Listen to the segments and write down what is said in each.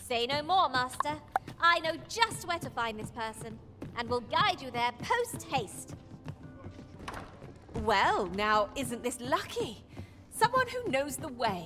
Say no more, Master. I know just where to find this person, and will guide you there post-haste. Well, now, isn't this lucky? Someone who knows the way.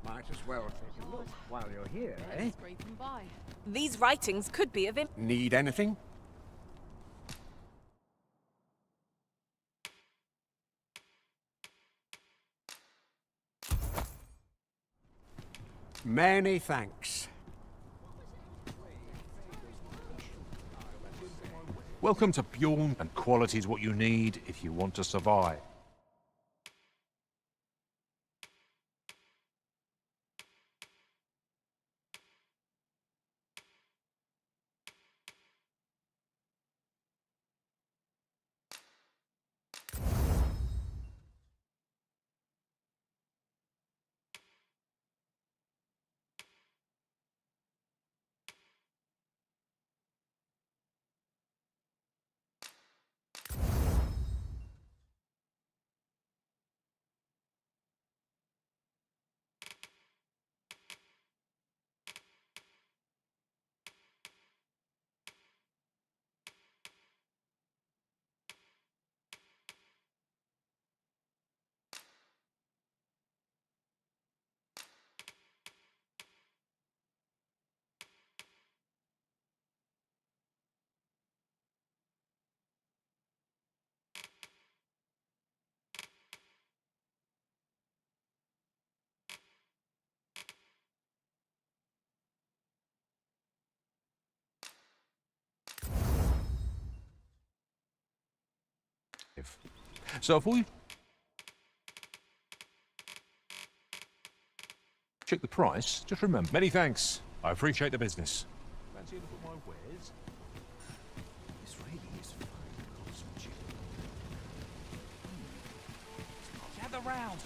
Might as well take a look while you're here, eh? These writings could be of Need anything? Many thanks. Welcome to Bjorn, and quality is what you need if you want to survive. So if we check the price, just remember. Many thanks. I appreciate the business. Fancy a look at my wares? This really is fine.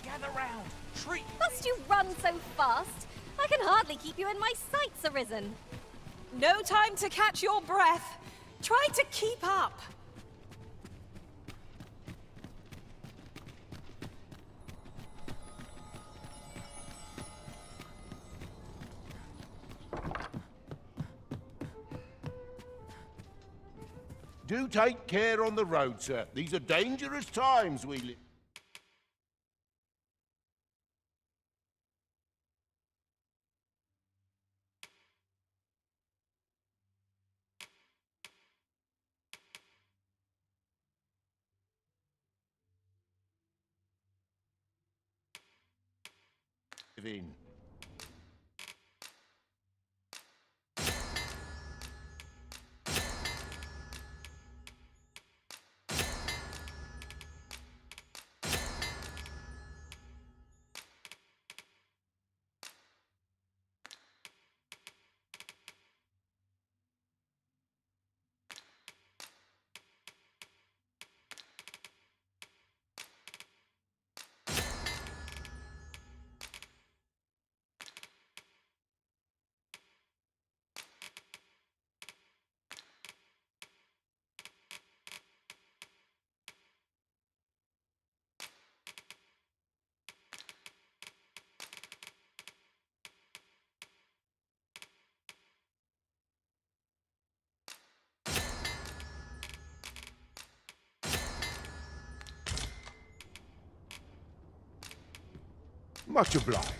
Gather round. Treat. Must you run so fast? I can hardly keep you in my sights, Arisen. no time to catch your breath. Try to keep up. Do take care on the road, sir. These are dangerous times we live. In. Much obliged.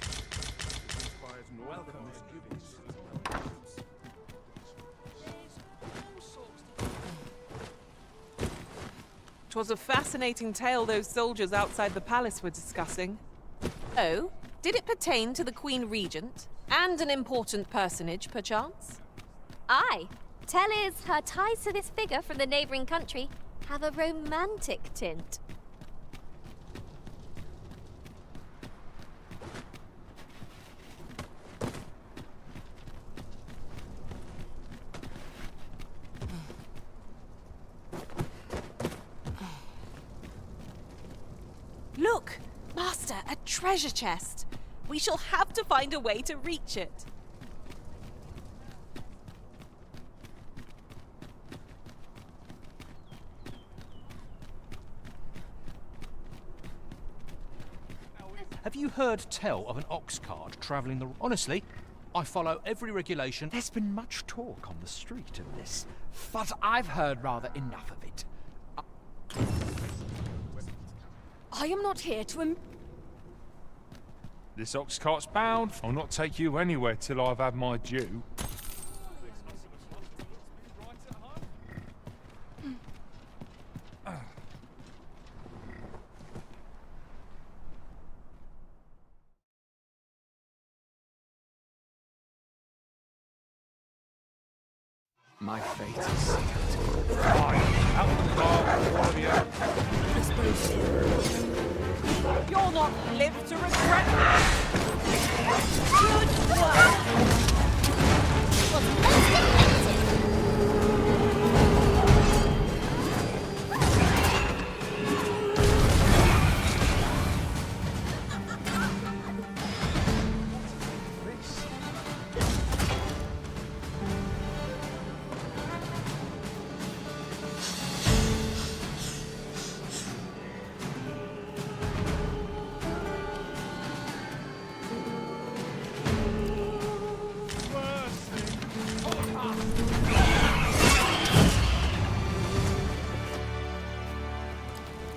Twas a fascinating tale those soldiers outside the palace were discussing. Oh, did it pertain to the Queen Regent? And an important personage, perchance? Aye. Tell is her ties to this figure from the neighbouring country have a romantic tint. A treasure chest. We shall have to find a way to reach it. Have you heard tell of an ox cart travelling the... Honestly, I follow every regulation. There's been much talk on the street of this, but I've heard rather enough of it. I am not here to This ox cart's bound. I'll not take you anywhere till I've had my due. My fate is sealed. Right, out the car, all of you. You'll not live to regret that. Good work.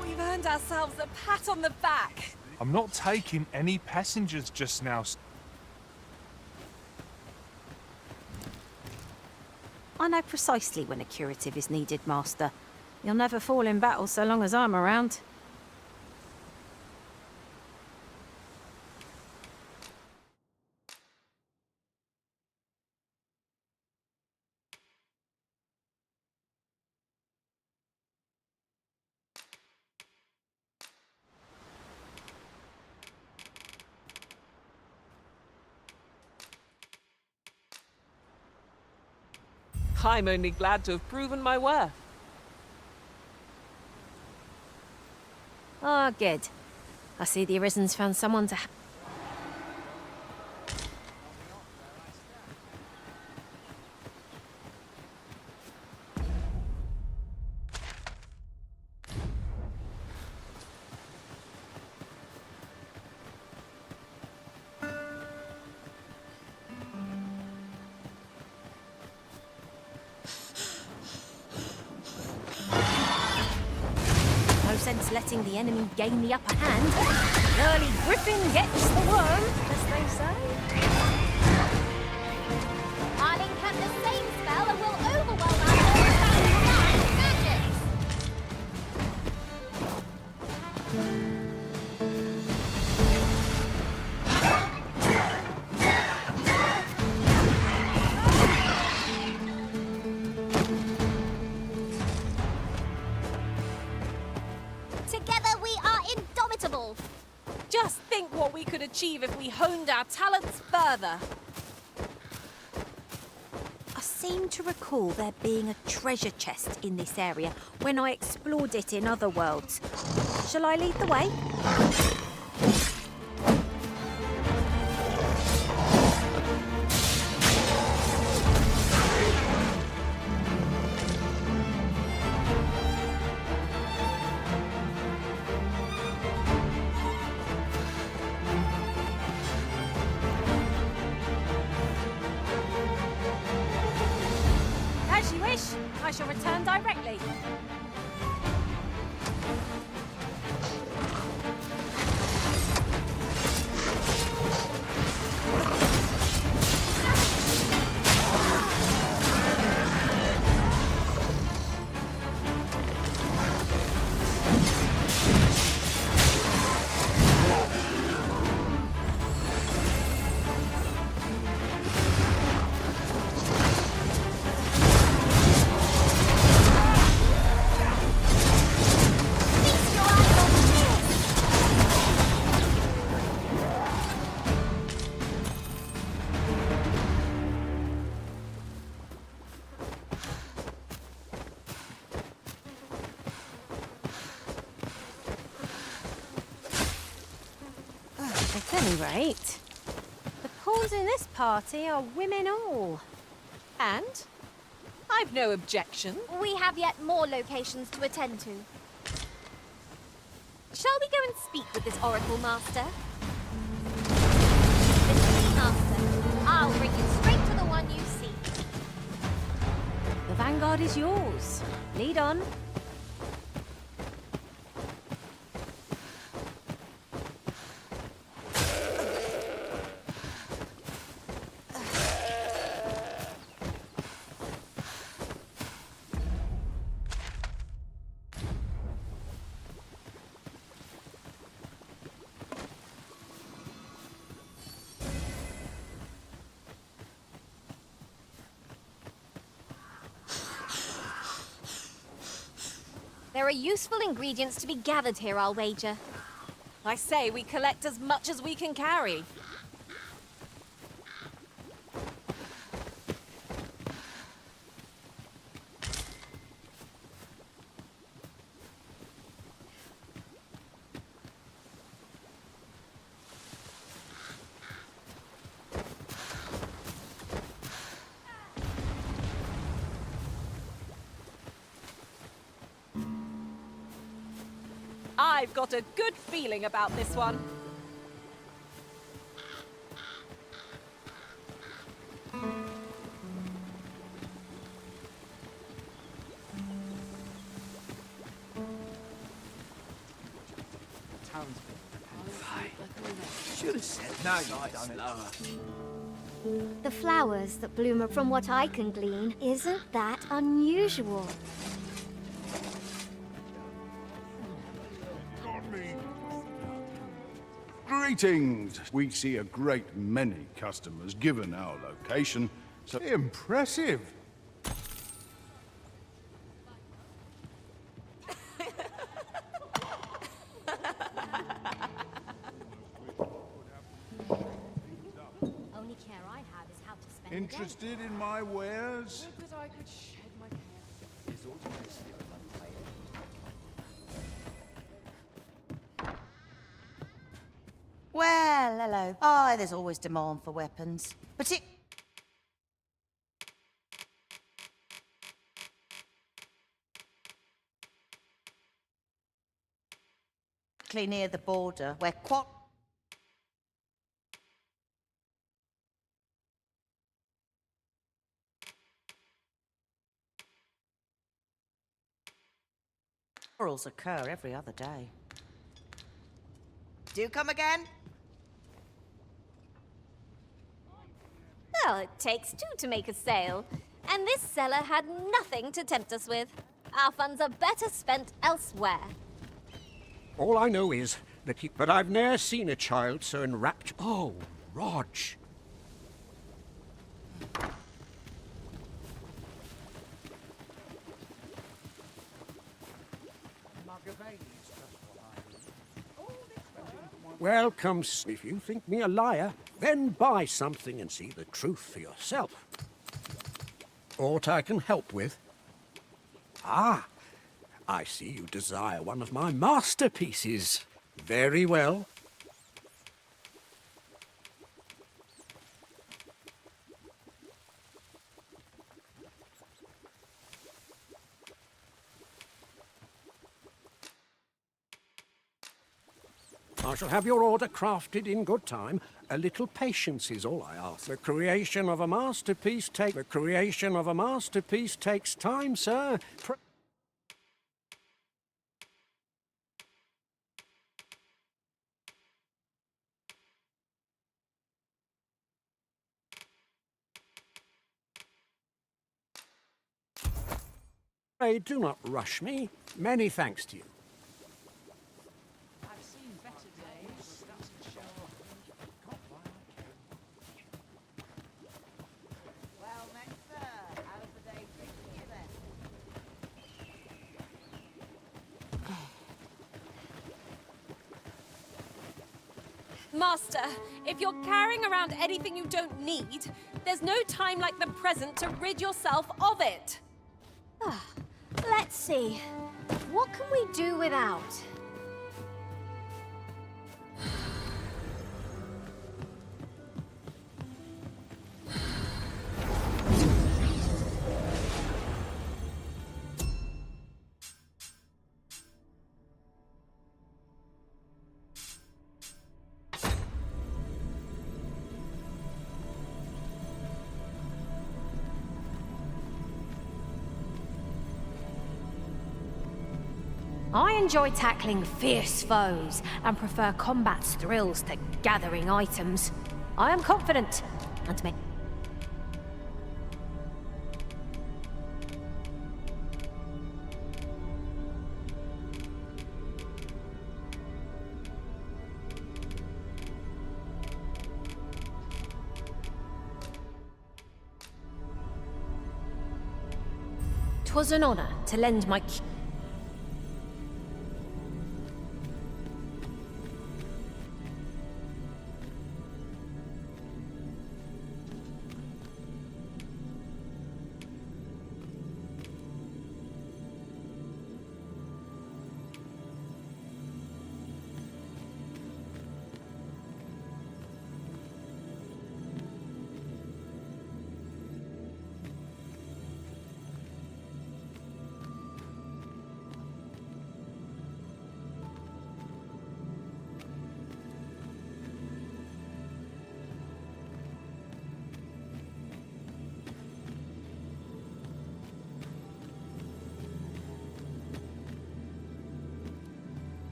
We've earned ourselves a pat on the back. I'm not taking any passengers just now. I know precisely when a curative is needed, Master. You'll never fall in battle so long as I'm around. I'm only glad to have proven my worth. Ah, good. I see the Arisen's found someone to... sense letting the enemy gain the upper hand. Early griffin gets the worm, as they say. I'll incant the same spell and will overwhelm our magics. Together we are indomitable. Just think what we could achieve if we honed our talents further. I seem to recall there being a treasure chest in this area when I explored it in other worlds. Shall I lead the way? As you wish. I shall return directly. At any rate, the pawns in this party are women all. And I've no objection. We have yet more locations to attend to. Shall we go and speak with this Oracle Master? Mr. Master, I'll bring you straight to the one you seek. The vanguard is yours. Lead on. There are useful ingredients to be gathered here, I'll wager. I say we collect as much as we can carry. I've got a good feeling about this one. Should have said no, slower. The flowers that bloom are, from what I can glean, isn't that unusual. Greetings! We see a great many customers given our location, so Impressive. Only care I have is how to spend interested in my wares? Well, hello. Oh, there's always demand for weapons. Particularly near the border, where quarrels occur every other day. Do you come again? Well, it takes two to make a sale. And this seller had nothing to tempt us with. Our funds are better spent elsewhere. All I know is that but I've ne'er seen a child so enraptured. Oh, Rog. Well, come, if you think me a liar, then buy something and see the truth for yourself. Aught I can help with? Ah, I see you desire one of my masterpieces. Very well. I shall have your order crafted in good time. A little patience is all I ask. The creation of a masterpiece takes time, sir. Pray do not rush me. Many thanks to you. Master, if you're carrying around anything you don't need, there's no time like the present to rid yourself of it. Let's see. What can we do without? I enjoy tackling fierce foes and prefer combat's thrills to gathering items. I am confident and may... "'Twas an honor to lend my...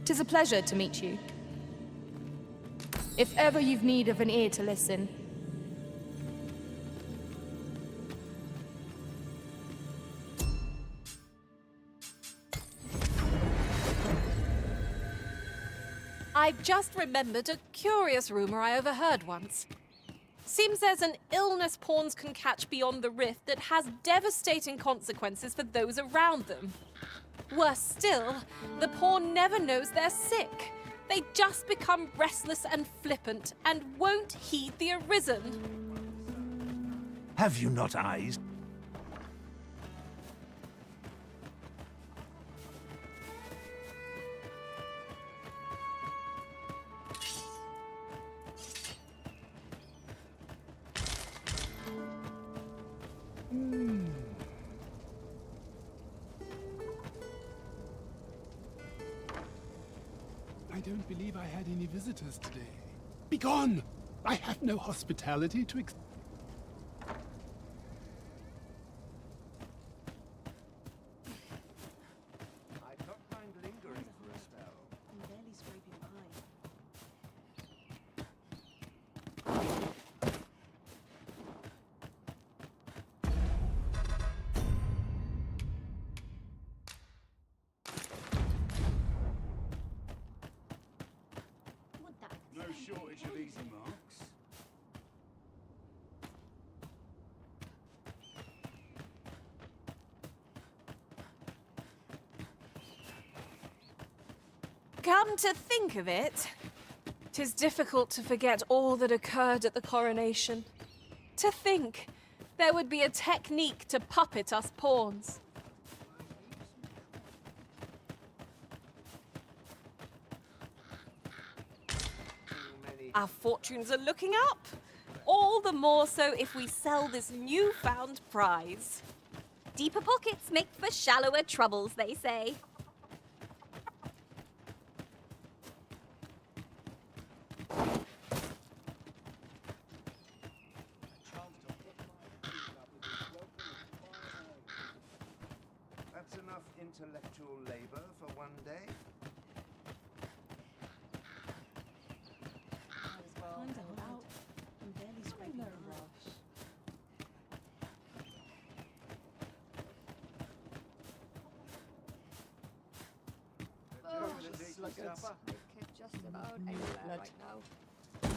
"'Tis a pleasure to meet you. If ever you've need of an ear to listen, I've just remembered a curious rumor I overheard once. Seems there's an illness pawns can catch beyond the rift that has devastating consequences for those around them. Worse still, the pawn never knows they're sick. They just become restless and flippant and won't heed the arisen. Have you not eyes? I don't believe I had any visitors today. Begone! I have no hospitality to I don't mind lingering for a spell. I'm barely scraping by. No shortage of easy marks. Come to think of it, 'tis difficult to forget all that occurred at the coronation. To think there would be a technique to puppet us pawns. Our fortunes are looking up. All the more so if we sell this newfound prize. Deeper pockets make for shallower troubles, they say. That's enough intellectual labor for one day. Just about anywhere right now.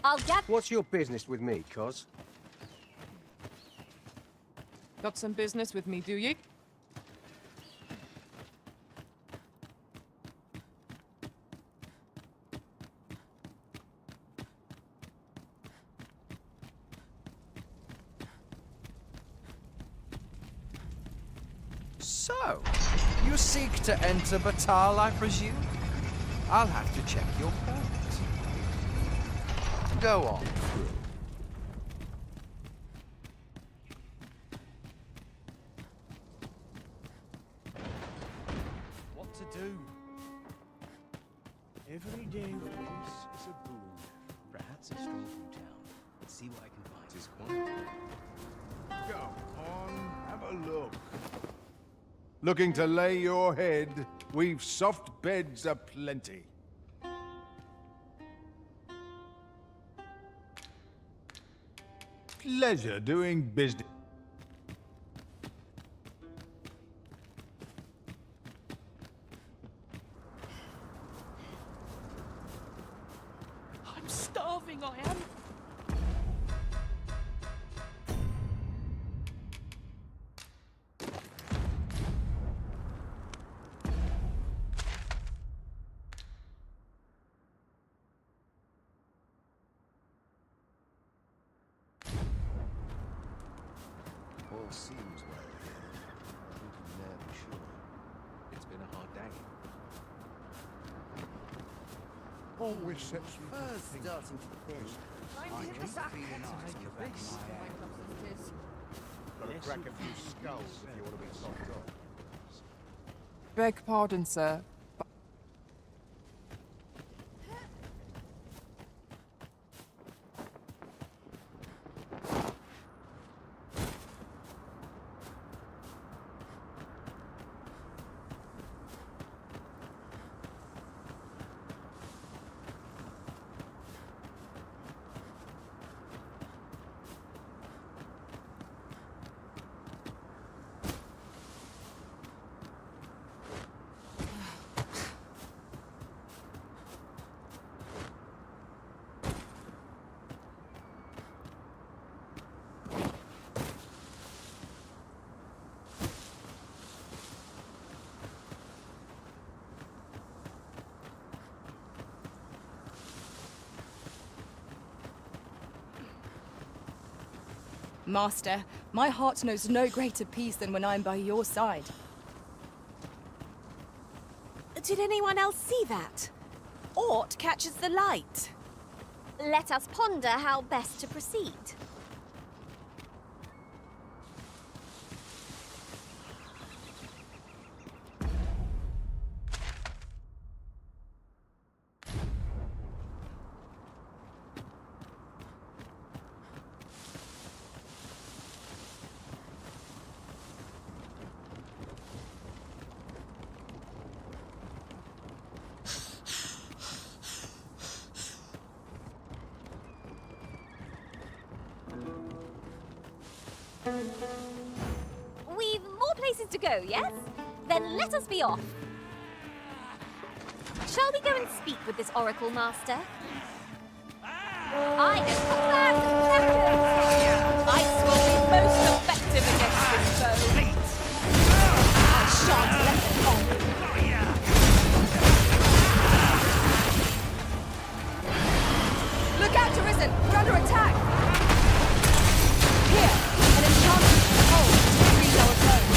I'll get. What's your business with me, cuz? Got some business with me, do ye? So, you seek to enter Batal, I presume? I'll have to check your permit. Go on through. What to do? Every day with peace is a boon. Perhaps a stroll through town. See what I can find. It's quiet. Come on, have a look. Looking to lay your head? We've soft beds aplenty. Pleasure doing business. I'm starving, I am. All seems well here. You can never be sure. It's been a hard day. Always sets me First starting to finish. I'm here to make your best. Gotta crack a few skulls if you want to be topped off. Beg pardon, sir. Master, my heart knows no greater peace than when I'm by your side. Did anyone else see that? Aught catches the light. Let us ponder how best to proceed. We've more places to go, yes? Then let us be off. Shall we go and speak with this Oracle Master? I am command attackers! I will be most effective against this foe. I shan't let them on. Look out, Arisen! We're under attack! Here, an enchantment hold to freeze our foes.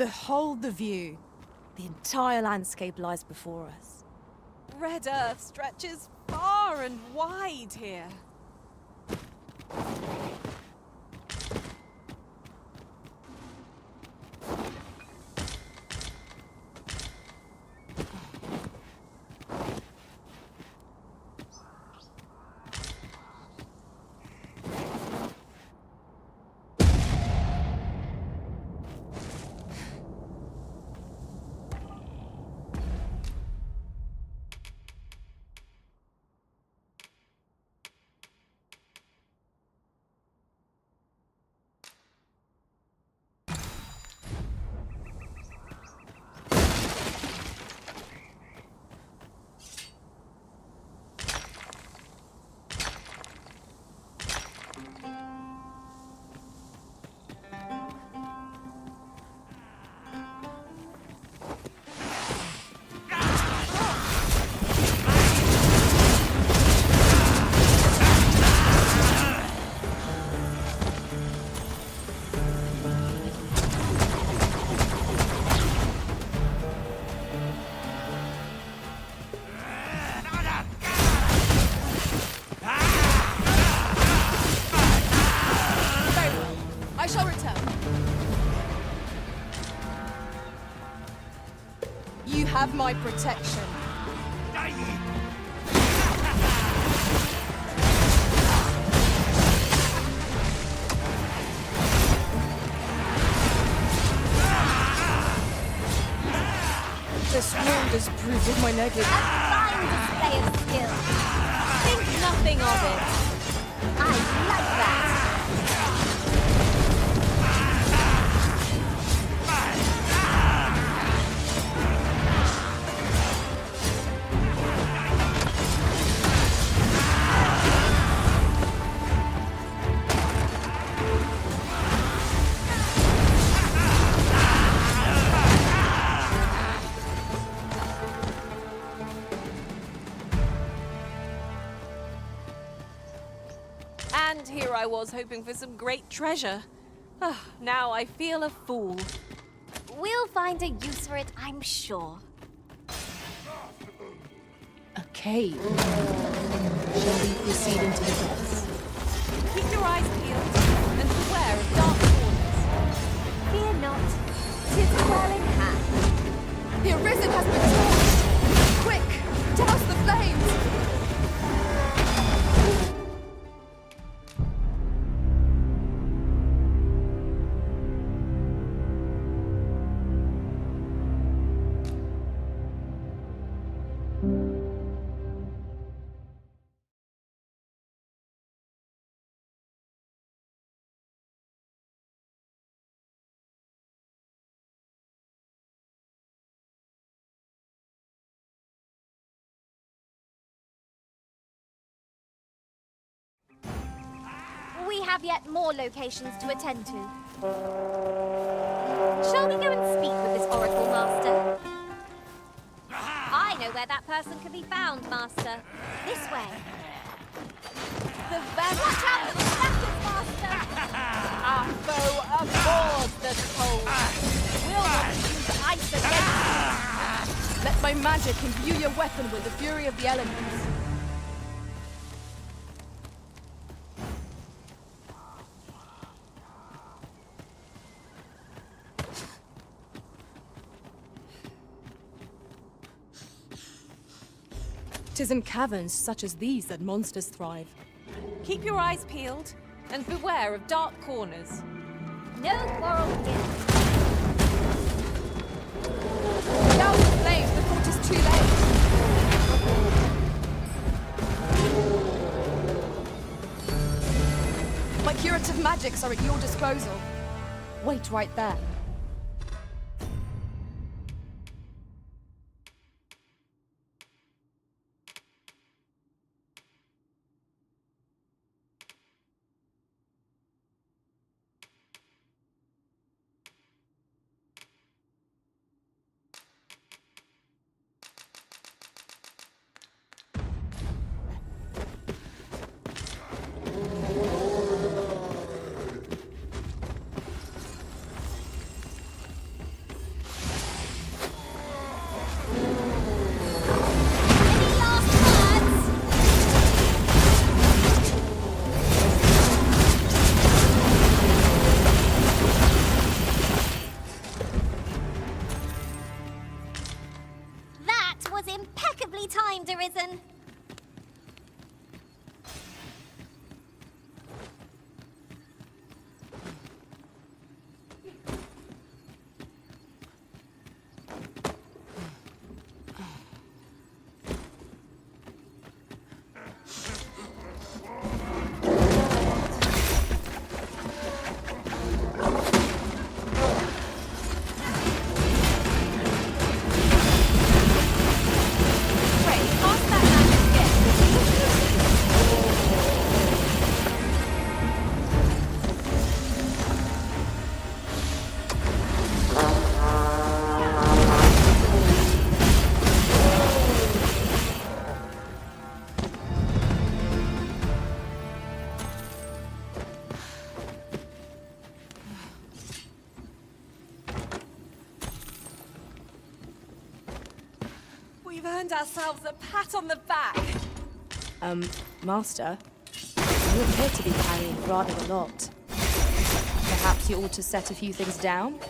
Behold the view. The entire landscape lies before us. Red Earth stretches far and wide here. Have my protection. This wound has proved my negative. A fine display of skill. Think nothing of it. I like that. And here I was hoping for some great treasure. Now I feel a fool. We'll find a use for it, I'm sure. A cave. Shall we proceed into the depths? Keep your eyes peeled and beware of dark corners. Fear not, 'tis well in hand. The Arisen has been torched! Quick, douse the flames! We have yet more locations to attend to. Shall we go and speak with this Oracle Master? I know where that person can be found, Master. This way. The vast... Watch out for the Slackers, Master! Our foe abhors the cold. We'll not use ice against. Let my magic imbue your weapon with the fury of the elements. Tis in caverns such as these that monsters thrive. Keep your eyes peeled and beware of dark corners. No quarrel here. Douse the flames before 'tis too late. My curative magics are at your disposal. Wait right there. earned ourselves a pat on the back. Master, you appear to be carrying rather a lot. Perhaps you ought to set a few things down?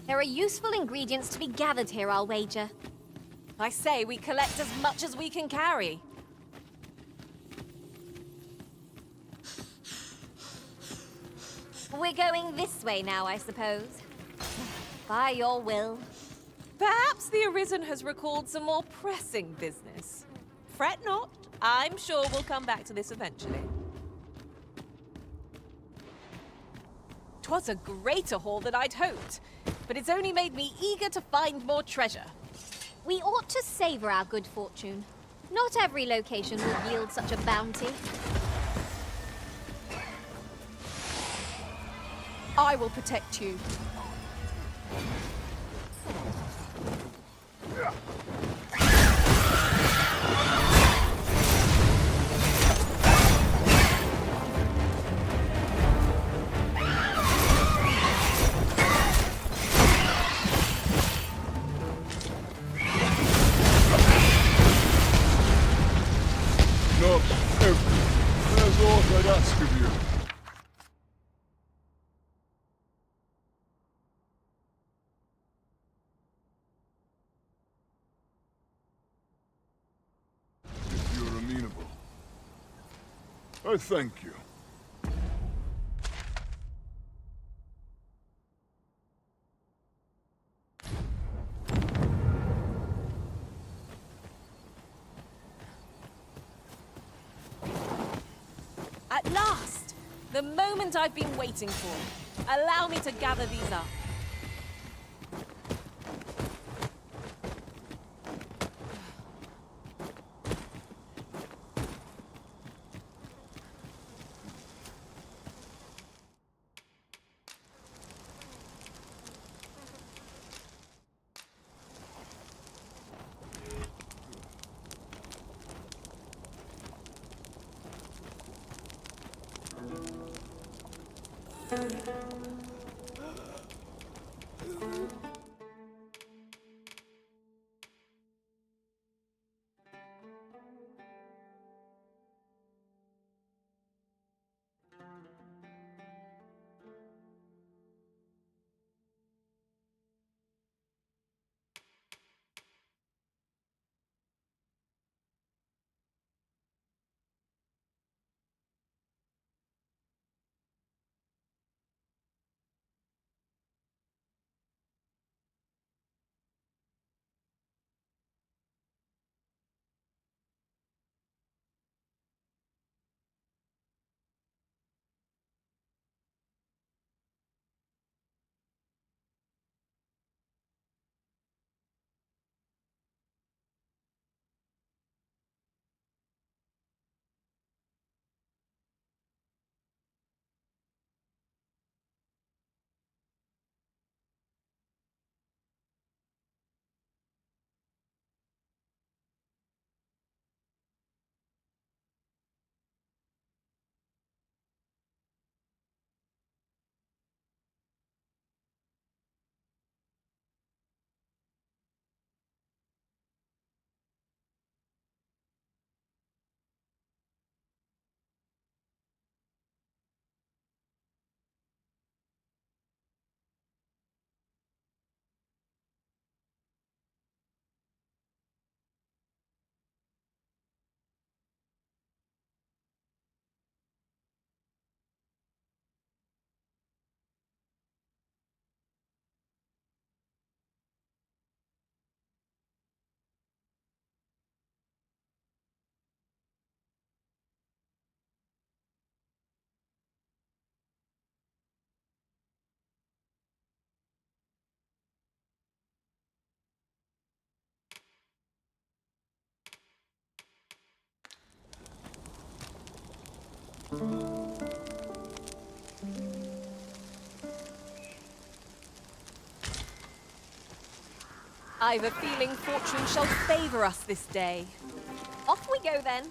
There are useful ingredients to be gathered here, I'll wager. I say we collect as much as we can carry. We're going this way now, I suppose. By your will. Perhaps the Arisen has recalled some more pressing business. Fret not. I'm sure we'll come back to this eventually. 'Twas a greater haul than I'd hoped, but it's only made me eager to find more treasure. We ought to savor our good fortune. Not every location will yield such a bounty. I will protect you. Not every. There's aught I'd ask of you. If you're amenable, I thank you. At last! The moment I've been waiting for. Allow me to gather these up. I've a feeling fortune shall favor us this day. Off we go then.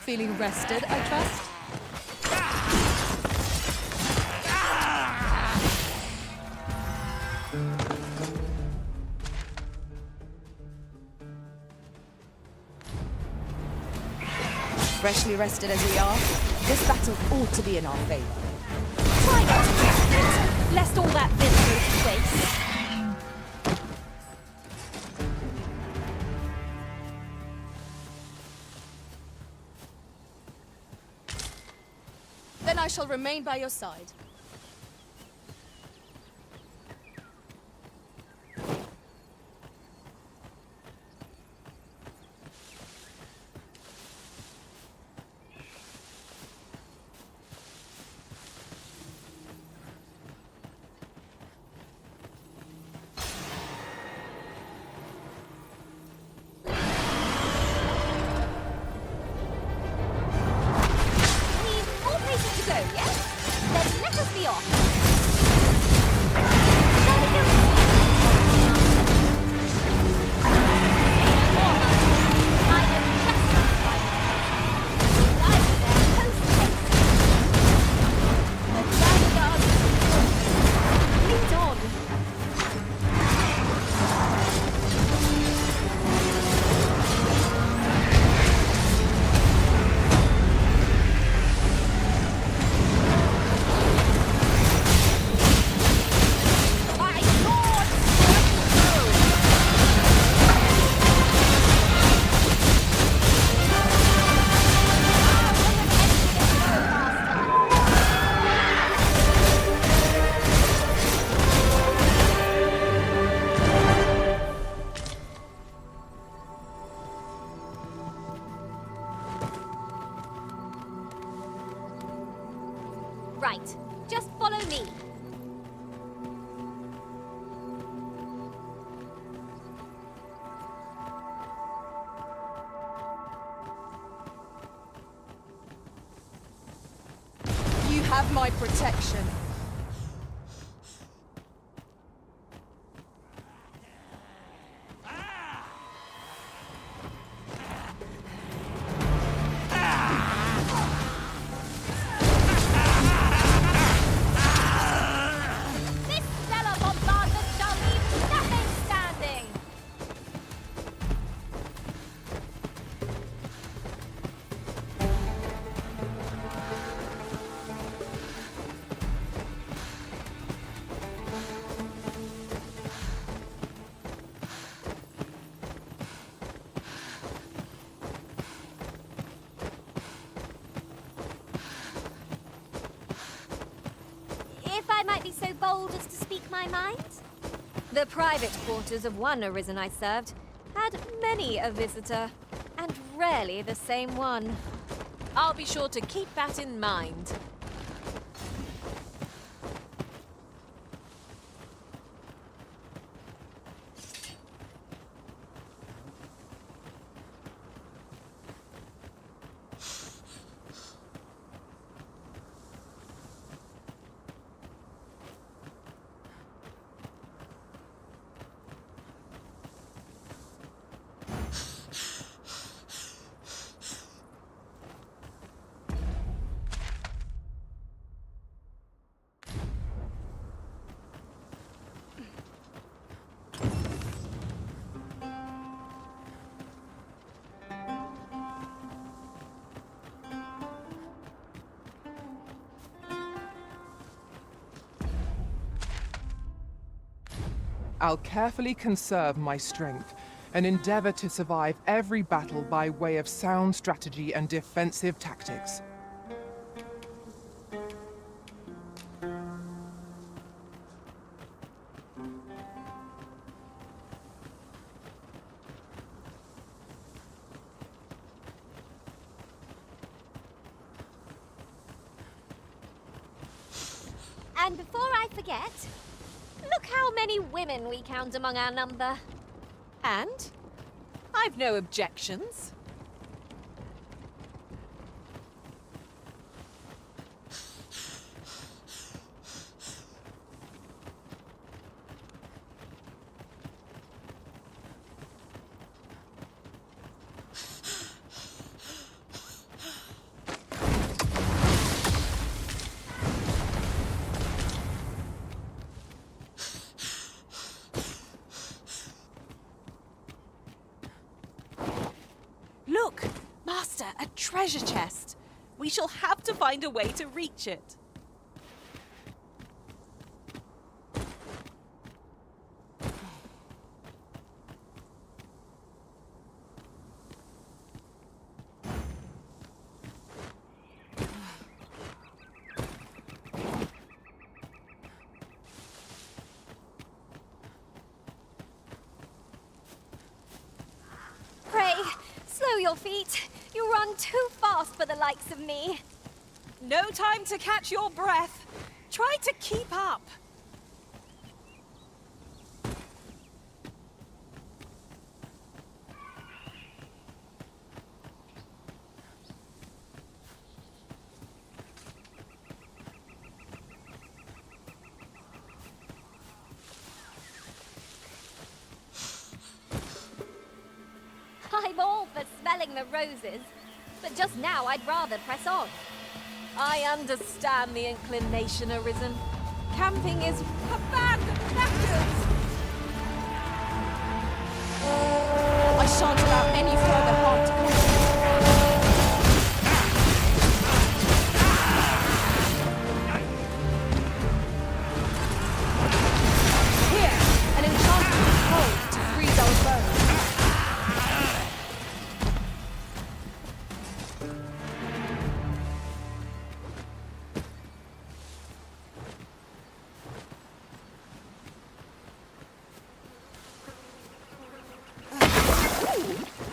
Feeling rested, I trust? Freshly rested as we are, this battle ought to be in our favor. Try not to get it, lest all that vim goes to waste. Then I shall remain by your side. Right, just follow me. You have my protection. So bold as to speak my mind? The private quarters of one Arisen I served had many a visitor, and rarely the same one. I'll be sure to keep that in mind. I'll carefully conserve my strength and endeavor to survive every battle by way of sound strategy and defensive tactics. And before I forget, look how many women we count among our number. And I've no objections. A treasure chest. We shall have to find a way to reach it. Pray, slow your feet. You run too fast for the likes of me. No time to catch your breath. Try to keep up. I'm all for smelling the roses, but just now I'd rather press on. I understand the inclination, Arisen. Camping is abandoned knackers. I shan't allow any further harm to come. Here, an enchantment cold to freeze our bones.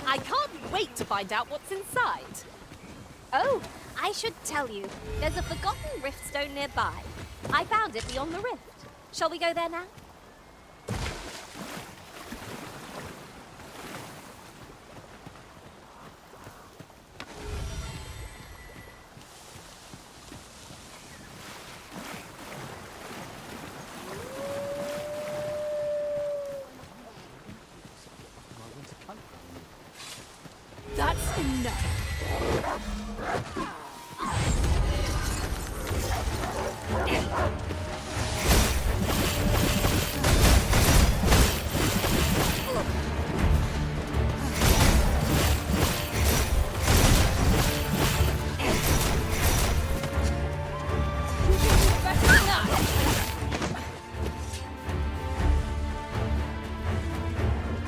I can't wait to find out what's inside. Oh, I should tell you, there's a forgotten riftstone nearby. I found it beyond the rift. Shall we go there now? That's enough.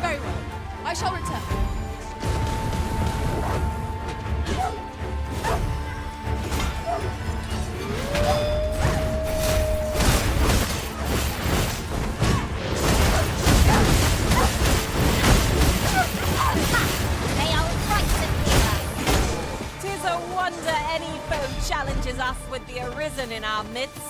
Very well. I shall return. They are right to hear. 'Tis a wonder any foe challenges us with the Arisen in our midst.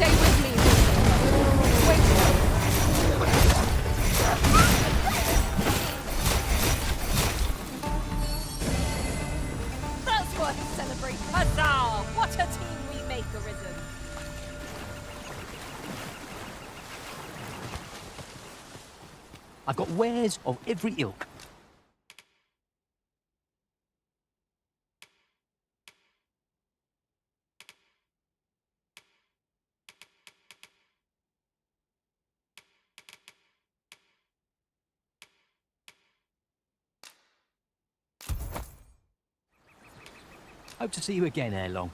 Stay with me. Wait. That's worth celebrating. Huzzah! What a team we make, Arisen. I've got wares of every ilk. Hope to see you again ere long.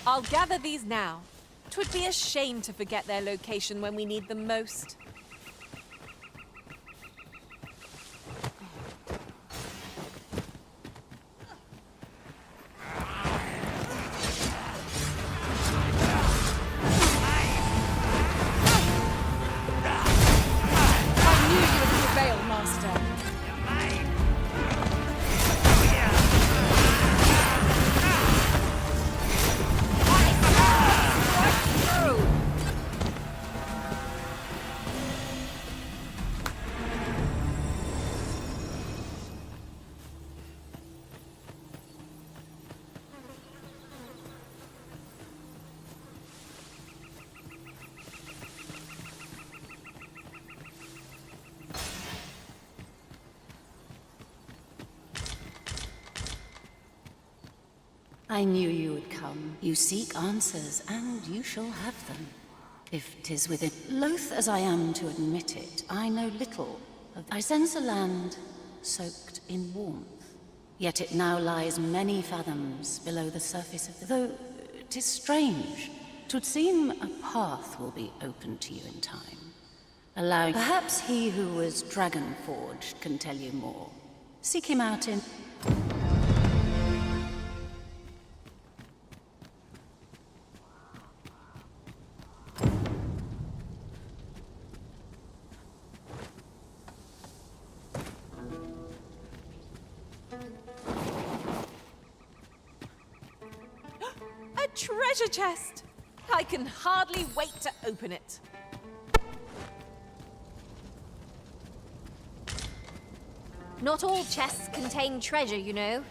I'll gather these now. 'Twould be a shame to forget their location when we need them most. I knew you would prevail, Master. I knew you would come. You seek answers, and you shall have them. If 'tis within... Loath as I am to admit it, I know little of... I sense a land soaked in warmth, yet it now lies many fathoms below the surface of the... Though 'tis strange, 'twould seem a path will be open to you in time, allowing... Perhaps he who was dragon-forged can tell you more. Seek him out in... A treasure chest! I can hardly wait to open it. Not all chests contain treasure, you know.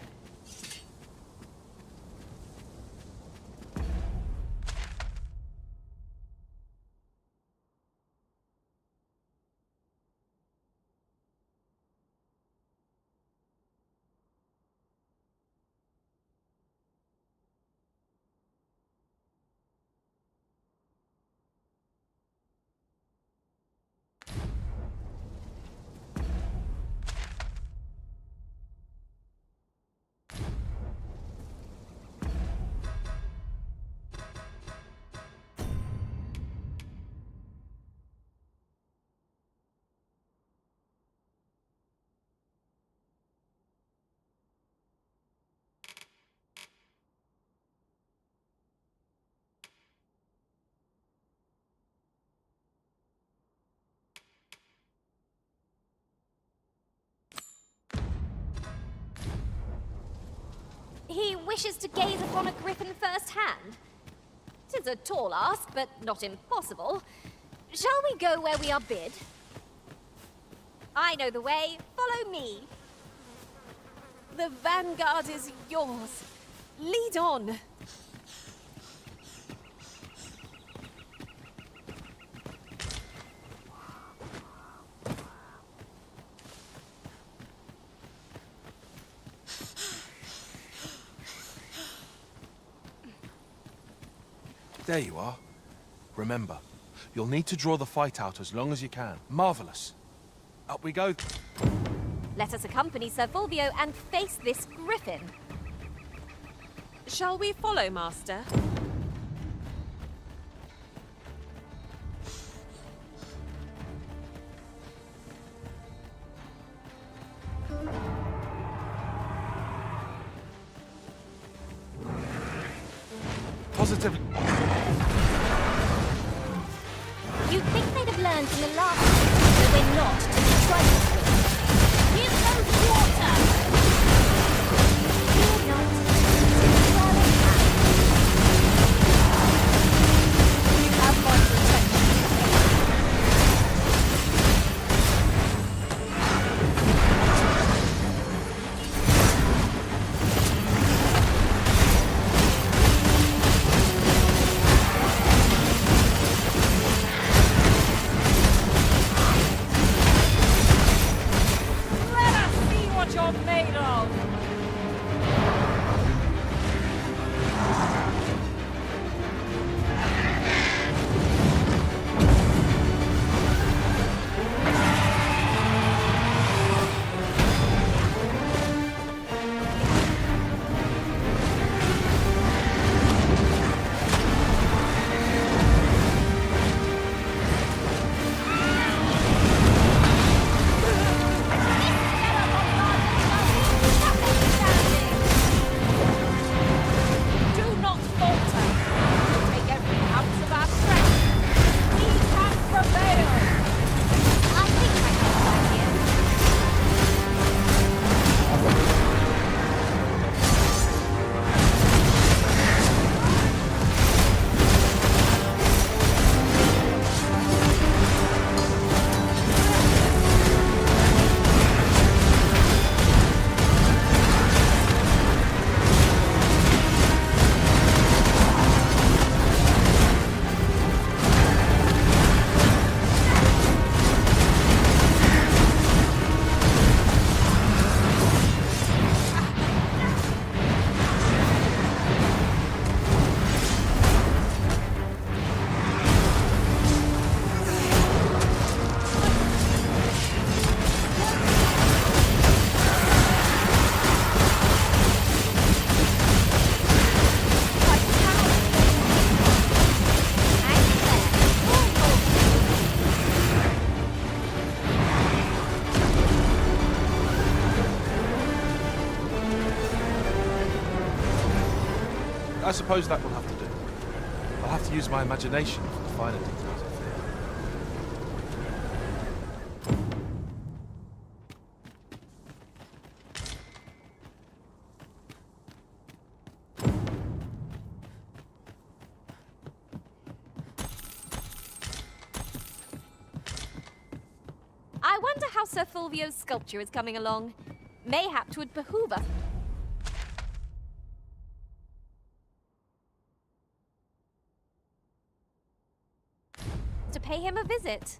He wishes to gaze upon a griffin firsthand. 'Tis a tall ask, but not impossible. Shall we go where we are bid? I know the way. Follow me. The vanguard is yours. Lead on. There you are. Remember, you'll need to draw the fight out as long as you can. Marvelous. Up we go. Let us accompany Sir Fulvio and face this griffin. Shall we follow, Master? Positively. You'd think they'd have learned from the last one that we're not to be trifled with. Give them water! Fear not. You have my protection. I suppose that will have to do. I'll have to use my imagination for the finer details. I wonder how Sir Fulvio's sculpture is coming along. Mayhap 'twould behoove us to pay him a visit.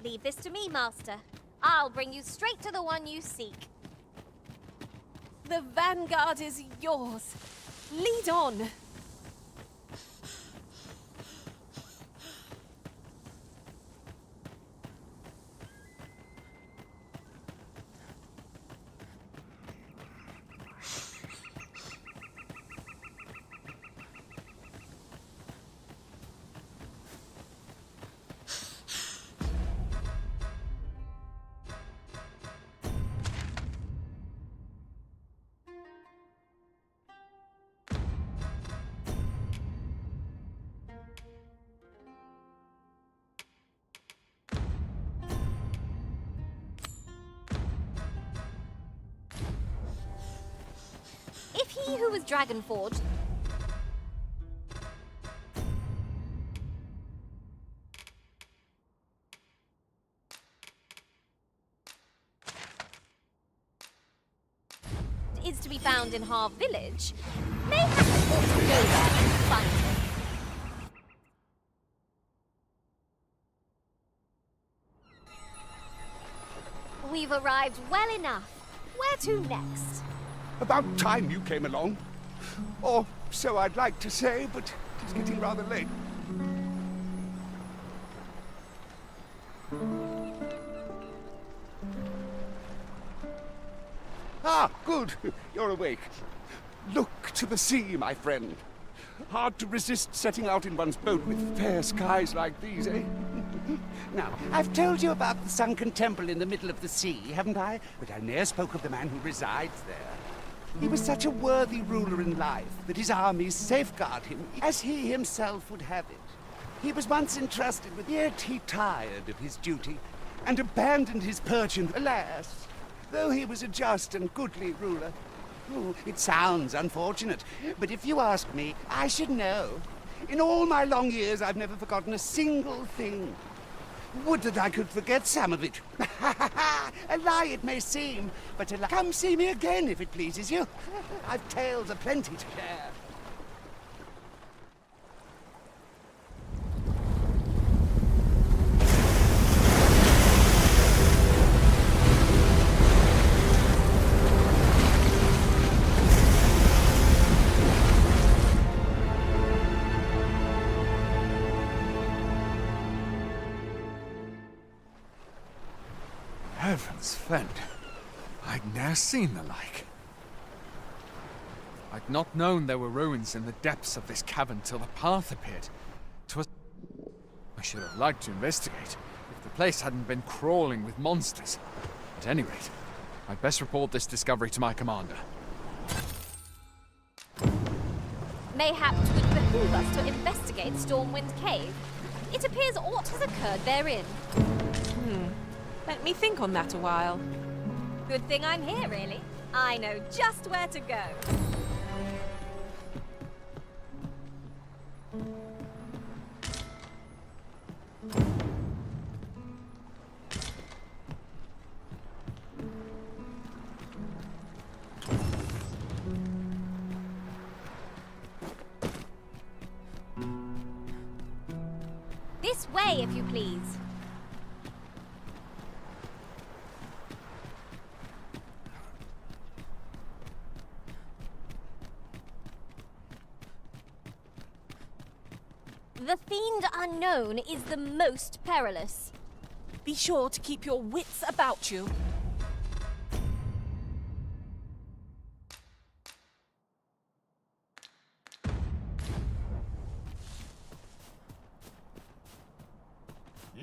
Leave this to me, Master. I'll bring you straight to the one you seek. The vanguard is yours. Lead on. If he who was Dragonforged is to be found in Harv Village, mayhap we ought to go there and find him. We've arrived well enough. Where to next? About time you came along. Or so I'd like to say, but it's getting rather late. Ah, good. You're awake. Look to the sea, my friend. Hard to resist setting out in one's boat with fair skies like these, eh? Now, I've told you about the sunken temple in the middle of the sea, haven't I? But I ne'er spoke of the man who resides there. He was such a worthy ruler in life that his armies safeguard him as he himself would have it. He was once entrusted with, yet he tired of his duty and abandoned his perch, and alas, though he was a just and goodly ruler, it sounds unfortunate, but if you ask me, I should know. In all my long years, I've never forgotten a single thing. Would that I could forget some of it. A lie it may seem, but a lie. Come see me again if it pleases you. I've tales aplenty to share. Heavens fend. I'd ne'er seen the like. I'd not known there were ruins in the depths of this cavern till the path appeared. 'Twas... I should have liked to investigate, if the place hadn't been crawling with monsters. At any rate, I'd best report this discovery to my commander. Mayhap 'twould behoove us to investigate Stormwind Cave. It appears aught has occurred therein. Let me think on that a while. Good thing I'm here, really. I know just where to go. This way, if you please. The fiend unknown is the most perilous. Be sure to keep your wits about you.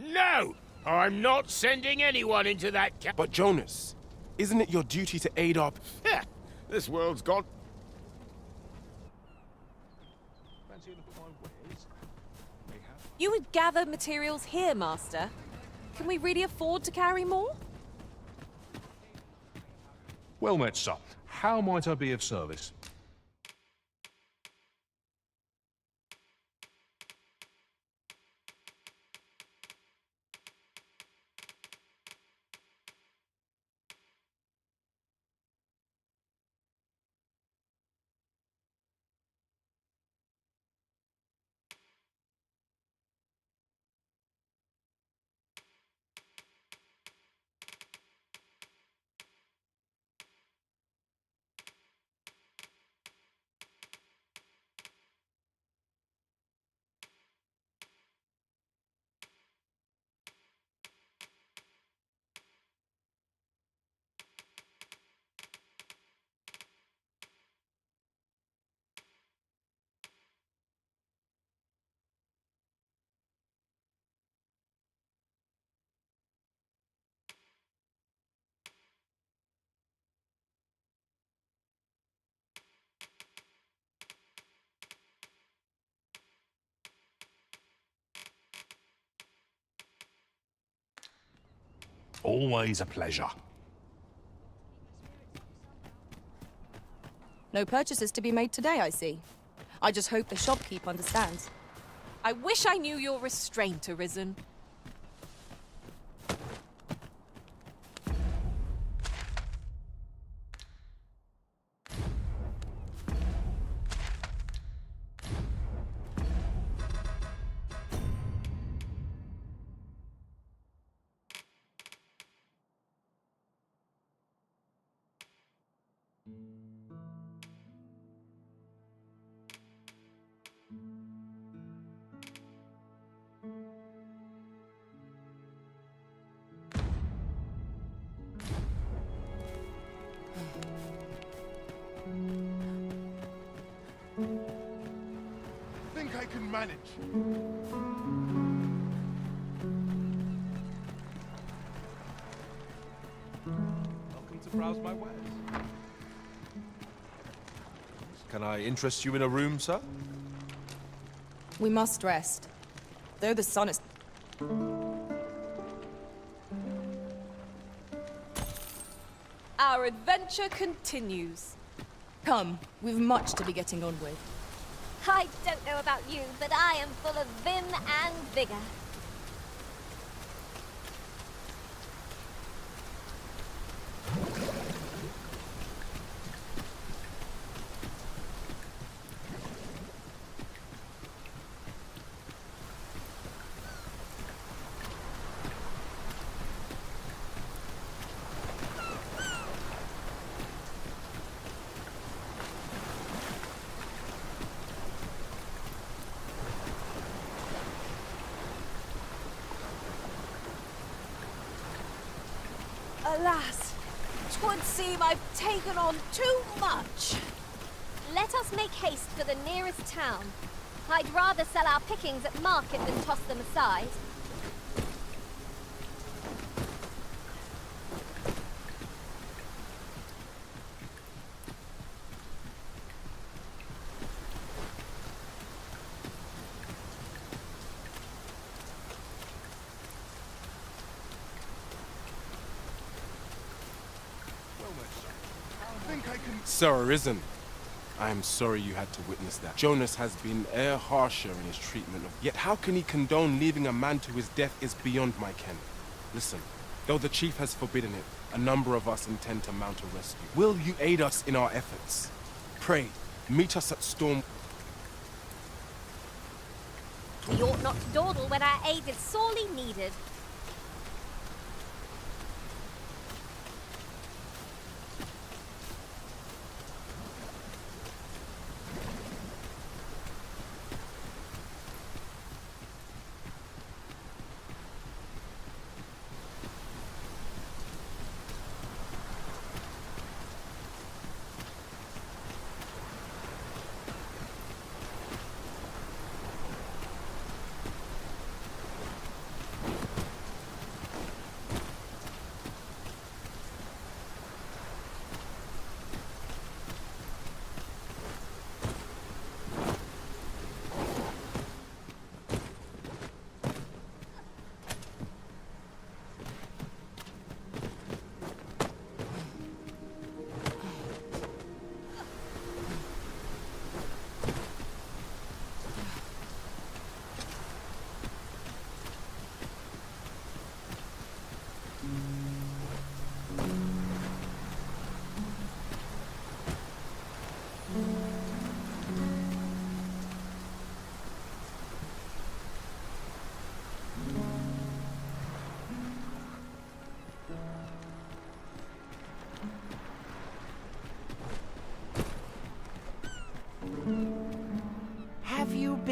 No! I'm not sending anyone into that But Jonas, isn't it your duty to aid our... This world's got... Fancy a look at my wares? You would gather materials here, Master. Can we really afford to carry more? Well met, sir. How might I be of service? Always a pleasure. No purchases to be made today, I see. I just hope the shopkeep understands. I wish I knew your restraint, Arisen. Think I can manage. Welcome to browse my wares. Can I interest you in a room, sir? We must rest. Though the sun is... Our adventure continues. Come, we've much to be getting on with. I don't know about you, but I am full of vim and vigor. Alas, 'twould seem I've taken on too much. Let us make haste for the nearest town. I'd rather sell our pickings at market than toss them aside. Sir Arisen, I am sorry you had to witness that. Jonas has been e'er harsher in his treatment of... Yet how can he condone leaving a man to his death is beyond my ken. Listen, though the chief has forbidden it, a number of us intend to mount a rescue. Will you aid us in our efforts? Pray, meet us at Storm... We ought not to dawdle when our aid is sorely needed.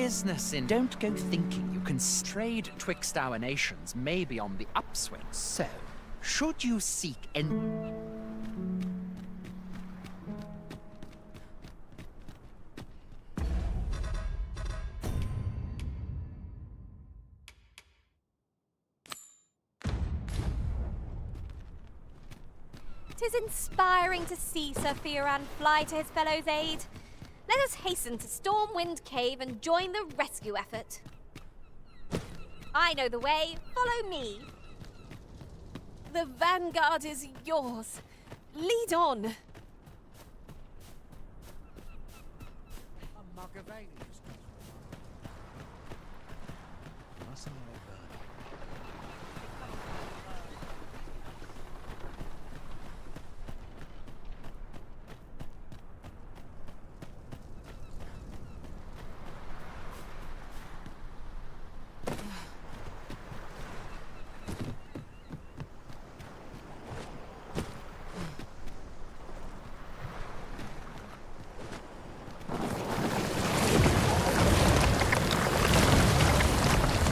business in. Don't go thinking you can trade twixt our nations, maybe on the upswing. So, should you seek Tis inspiring to see Sir Fioran fly to his fellow's aid. Let us hasten to Stormwind Cave and join the rescue effort. I know the way. Follow me. The vanguard is yours. Lead on.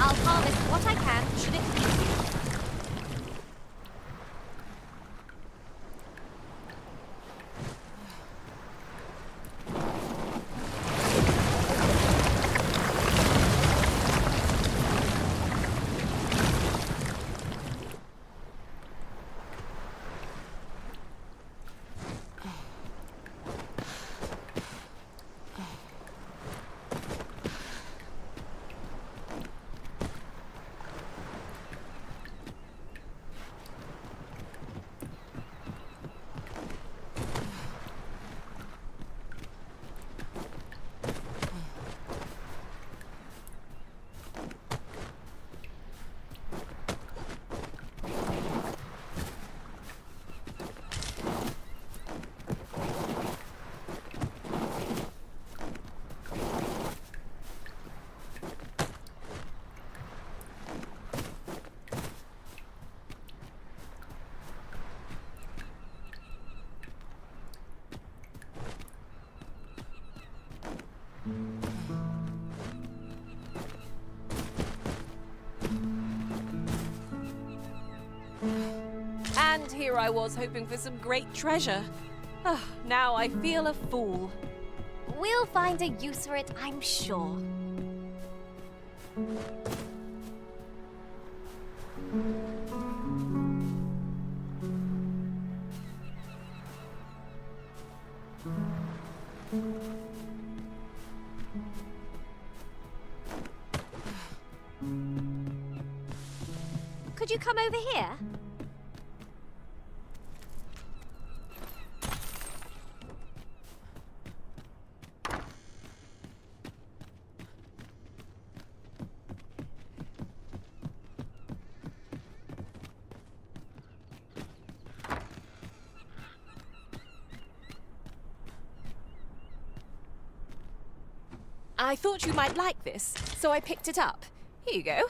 I'll harvest what I can should it please you. And here I was hoping for some great treasure. Now I feel a fool. We'll find a use for it, I'm sure. Could you come over here? I thought you might like this, so I picked it up. Here you go.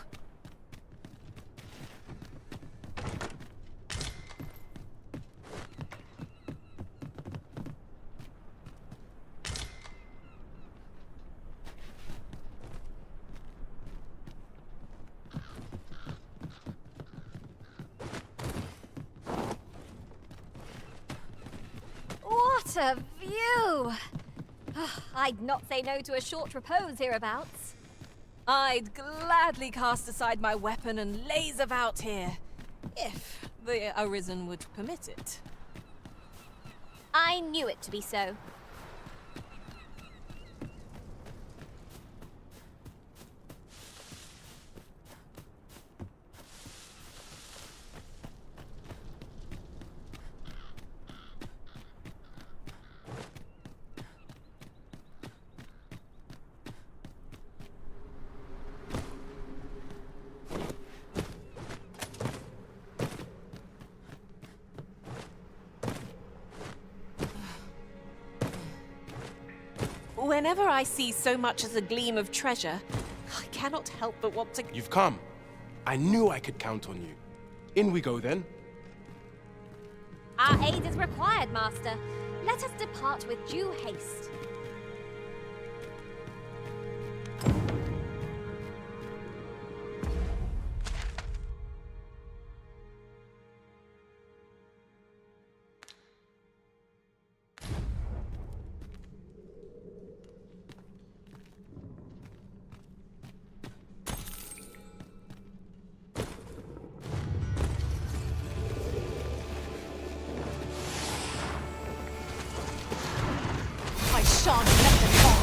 What a view! I'd not say no to a short repose hereabouts. I'd gladly cast aside my weapon and laze about here, if the Arisen would permit it. I knew it to be so. Whenever I see so much as a gleam of treasure, I cannot help but want to... You've come. I knew I could count on you. In we go, then. Our aid is required, Master. Let us depart with due haste. shan't let them off.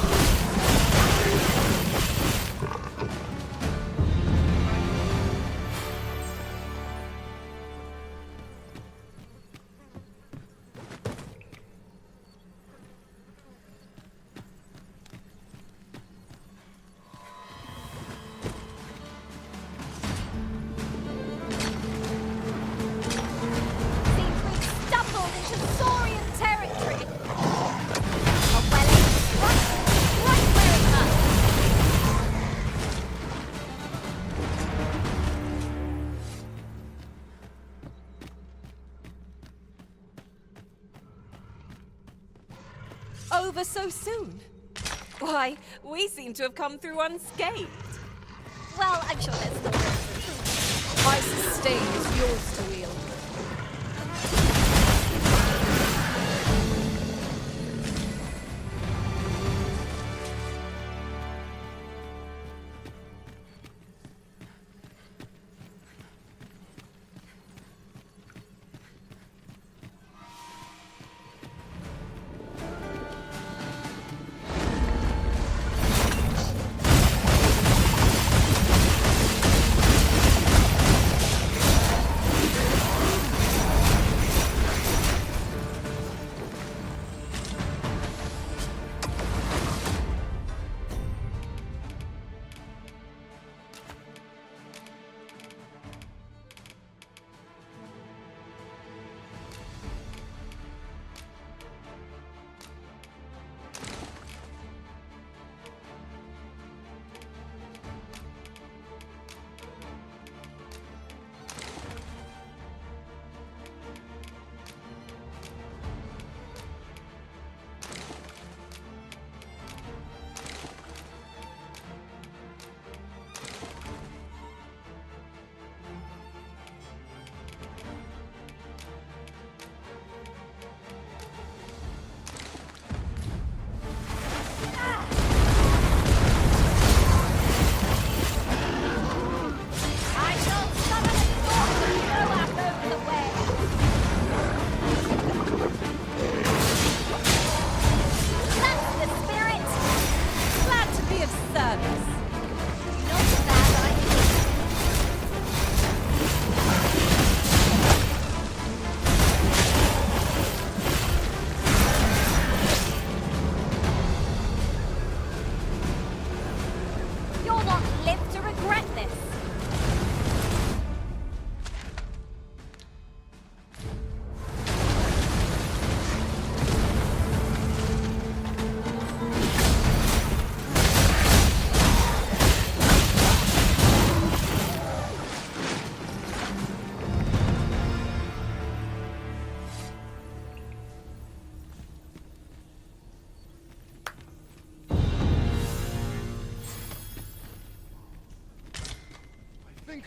Over so soon? Why, we seem to have come through unscathed. Well, I'm sure there's still some. My sustain is yours to wield.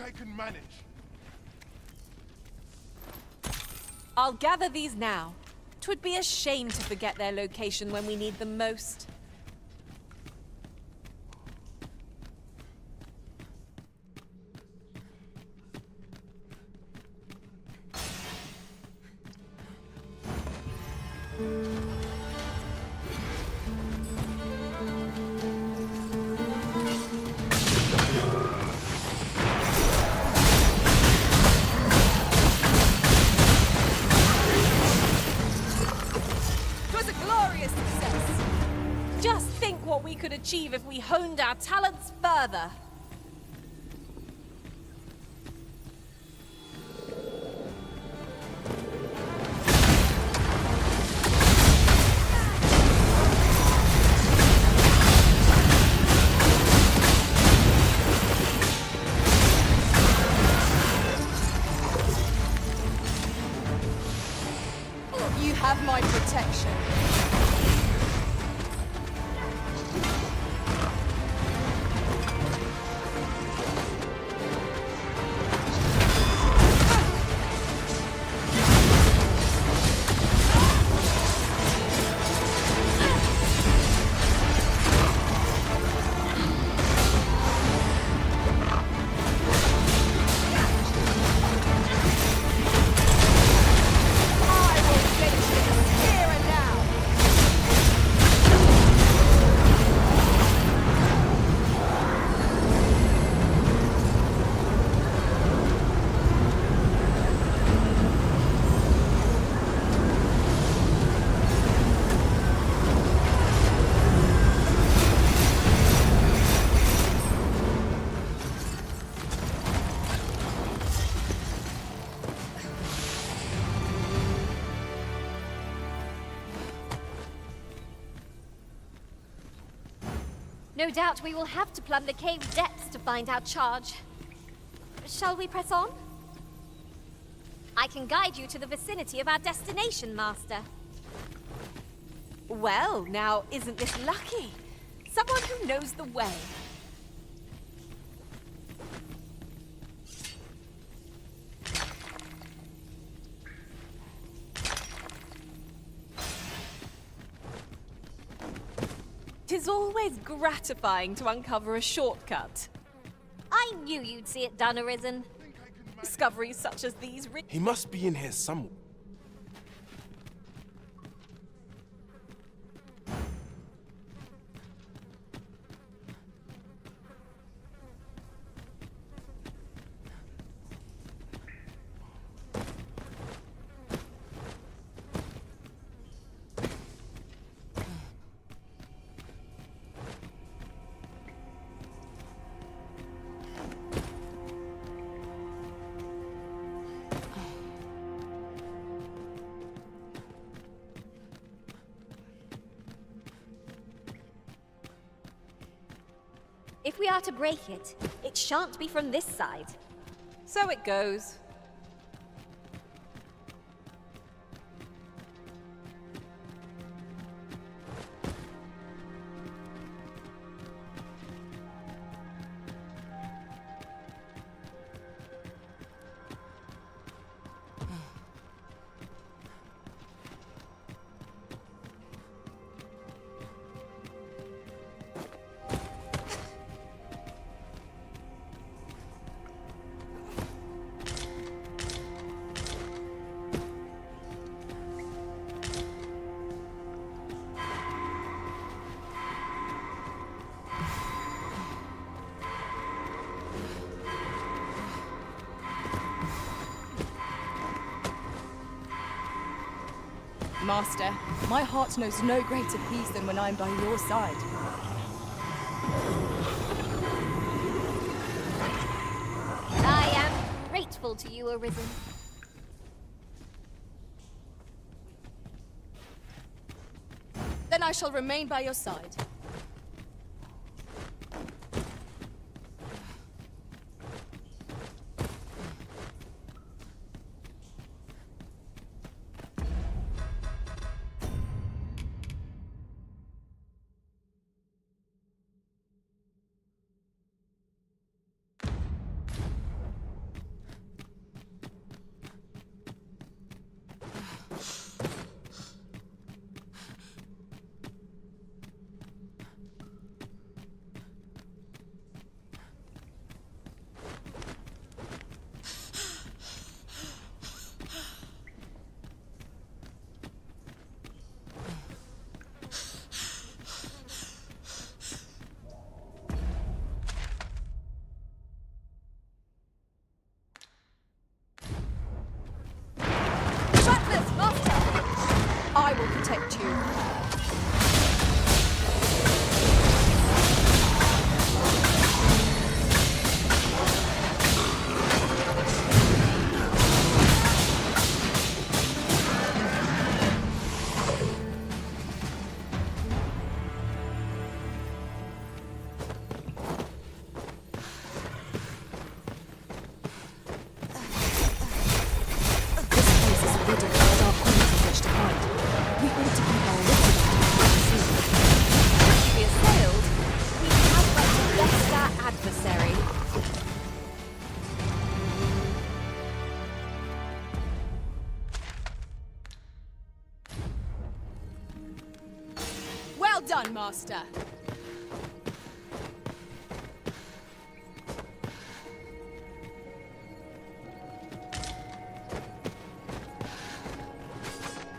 I can manage. I'll gather these now. 'Twould be a shame to forget their location when we need them most. Could achieve if we honed our talents further. You have my protection. Here and now. No doubt we will have to plumb the cave depths to find our charge. Shall we press on? I can guide you to the vicinity of our destination, Master. Well, now, isn't this lucky? Someone who knows the way. Tis always gratifying to uncover a shortcut. I knew you'd see it done, Arisen. Discoveries such as these... He must be in here somewhere. If we are to break it, it shan't be from this side. So it goes. Master, my heart knows no greater peace than when I'm by your side. I am grateful to you, Arisen. Then I shall remain by your side. I will protect you. Well done, Master.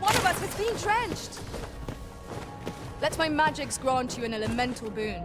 One of us has been drenched. Let my magics grant you an elemental boon.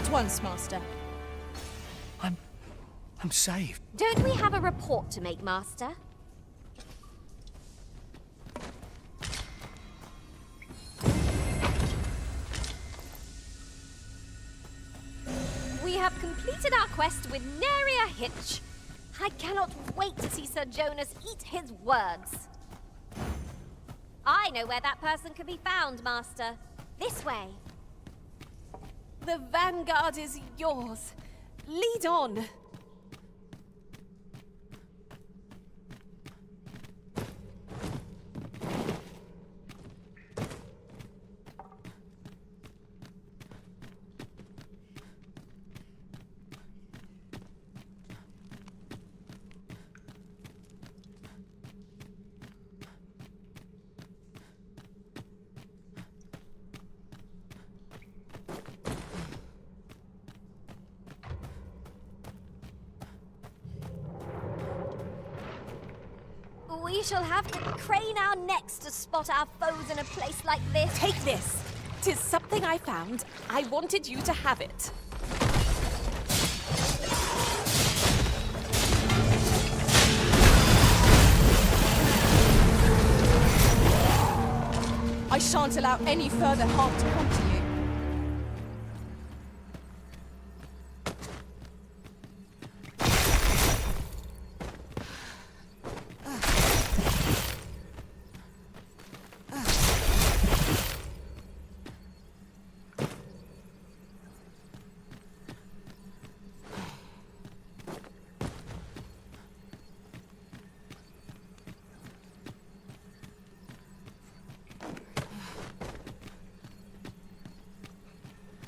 At once, Master. I'm saved. Don't we have a report to make, Master? We have completed our quest with nary a hitch. I cannot wait to see Sir Jonas eat his words. I know where that person can be found, Master. This way. The vanguard is yours. Lead on. We shall have to crane our necks to spot our foes in a place like this. Take this. 'Tis something I found. I wanted you to have it. I shan't allow any further harm to come to you.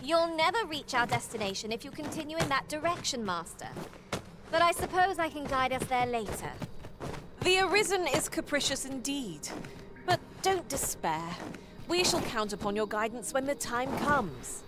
You'll never reach our destination if you continue in that direction, Master. But I suppose I can guide us there later. The Arisen is capricious indeed. But don't despair. We shall count upon your guidance when the time comes.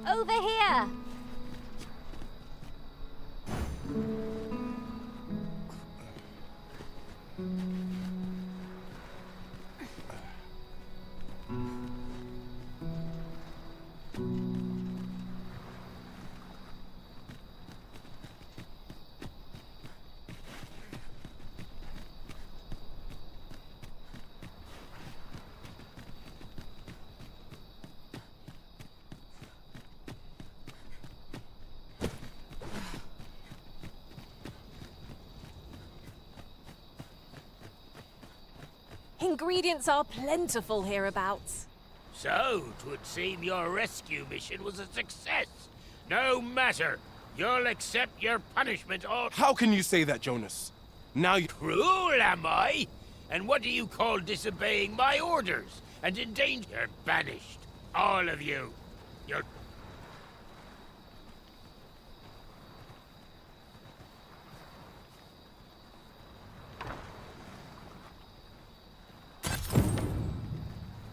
Over here! Ingredients are plentiful hereabouts. So, 'twould seem your rescue mission was a success. No matter. You'll accept your punishment all— How can you say that, Jonas? Now you— Cruel, am I? And what do you call disobeying my orders? And in danger— You're banished. All of you. You're—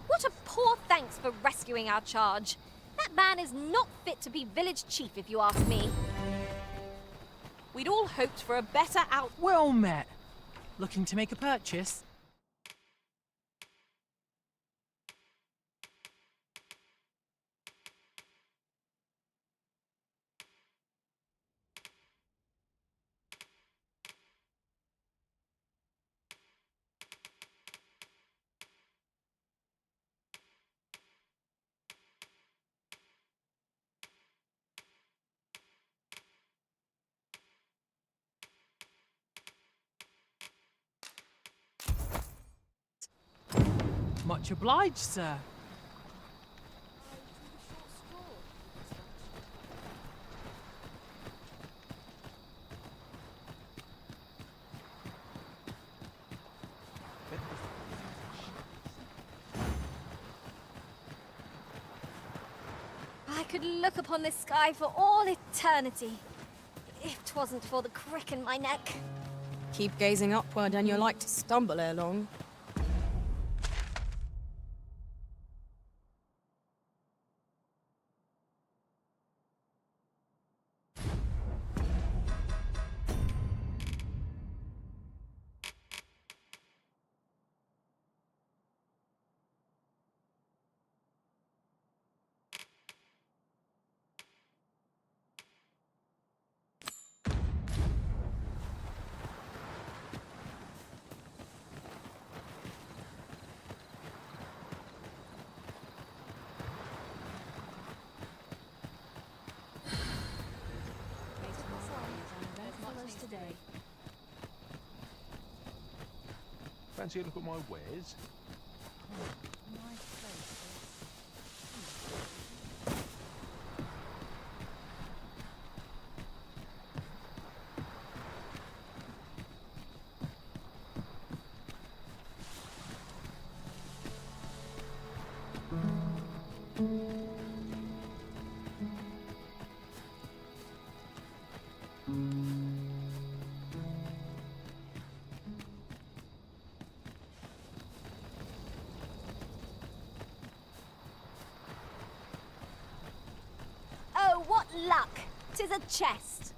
What a poor thanks for rescuing our charge. That man is not fit to be village chief, if you ask me. We'd all hoped for a better out— Well met. Looking to make a purchase? Much obliged, sir. I could look upon this sky for all eternity, if 'twasn't for the crick in my neck. Keep gazing upward and you're like to stumble ere long. Fancy a look at my wares? Oh, what luck! 'Tis a chest.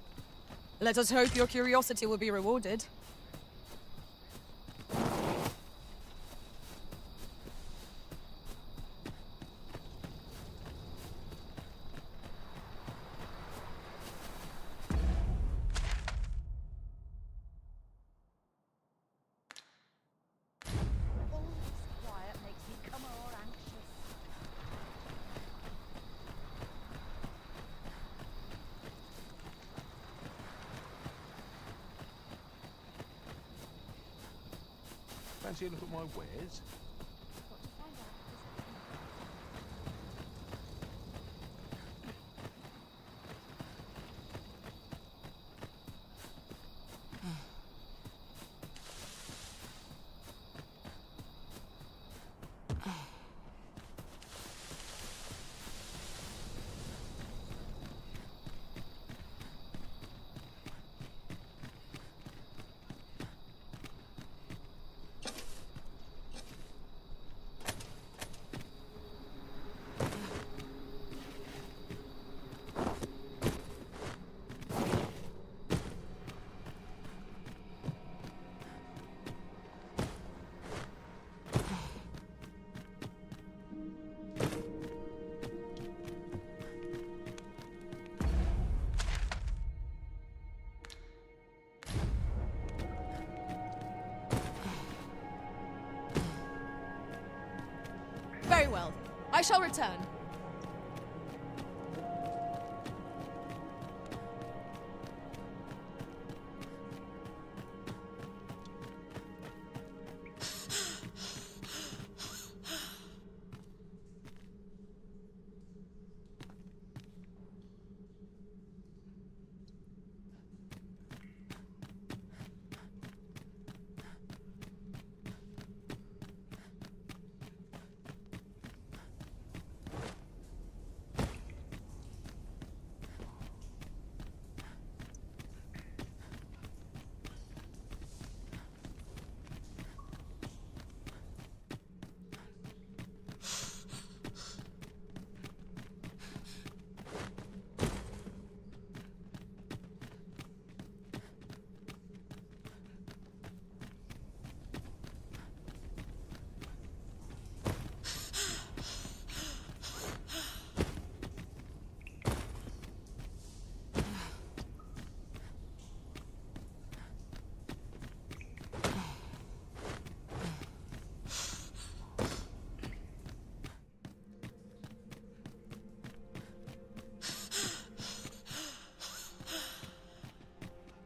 Let us hope your curiosity will be rewarded. Fancy a look at my wares? Very well. I shall return.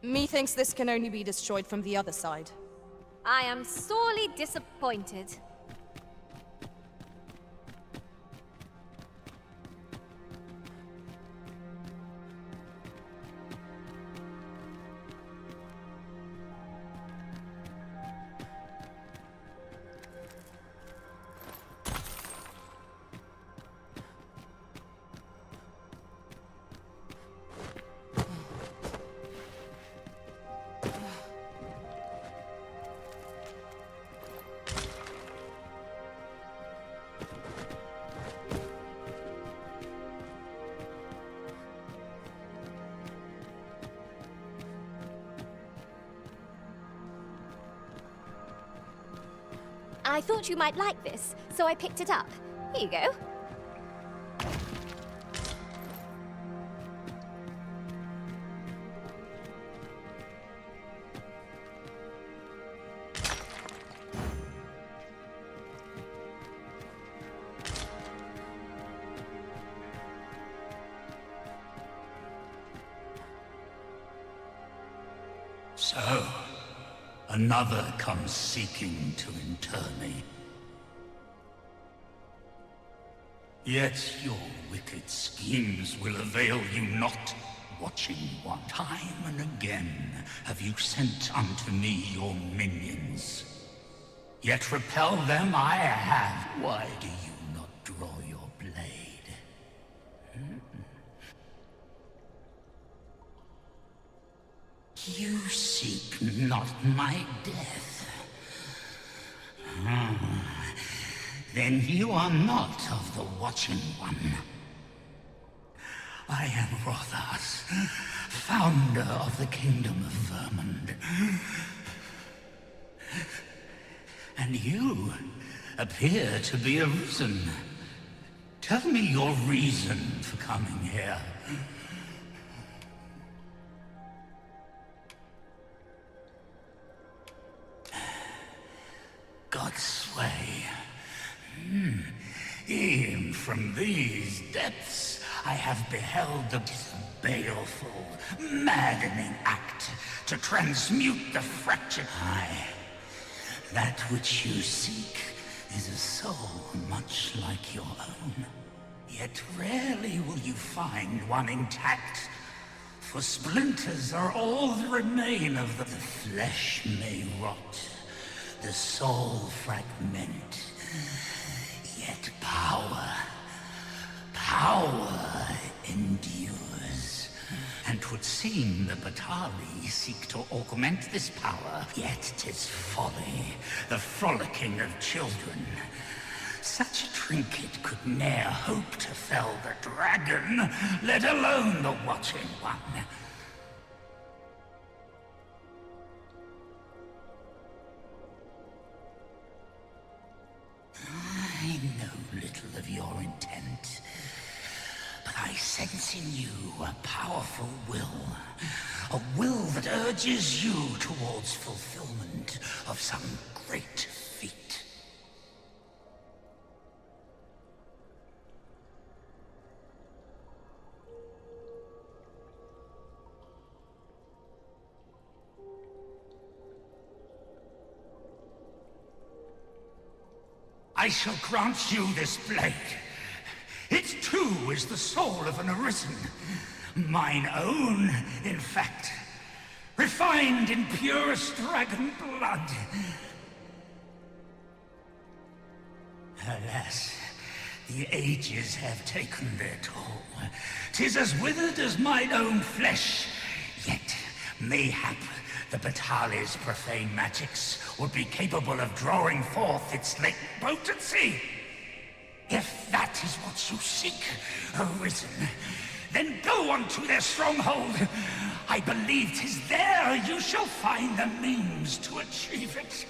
Methinks this can only be destroyed from the other side. I am sorely disappointed. I thought you might like this, so I picked it up. Here you go. So, another comes seeking to inter me. Yet your wicked schemes will avail you not. Watching one, time and again have you sent unto me your minions. Yet repel them I have. Why do you not draw your blade? You seek not my death. Then you are not of the Watching One. I am Rothas, founder of the Kingdom of Vermund. And you appear to be arisen. Tell me your reason for coming here. God's sway. E'en from these depths I have beheld the baleful, maddening act to transmute the fractured eye. That which you seek is a soul much like your own. Yet rarely will you find one intact, for splinters are all that remain of the flesh may rot, the soul fragment, yet power endures. And 'twould seem the Batali seek to augment this power, yet 'tis folly, the frolicking of children. Such a trinket could ne'er hope to fell the dragon, let alone the Watching One. I know little of your intent, but I sense in you a powerful will. A will that urges you towards fulfillment of some great feat. I shall grant you this blade. It too is the soul of an arisen. Mine own, in fact. Refined in purest dragon blood. Alas, the ages have taken their toll. 'Tis as withered as mine own flesh. Yet, mayhap, the Batali's profane magics would be capable of drawing forth its latent potency. If that is what you seek, Arisen, then go unto their stronghold. I believe 'tis there you shall find the means to achieve it.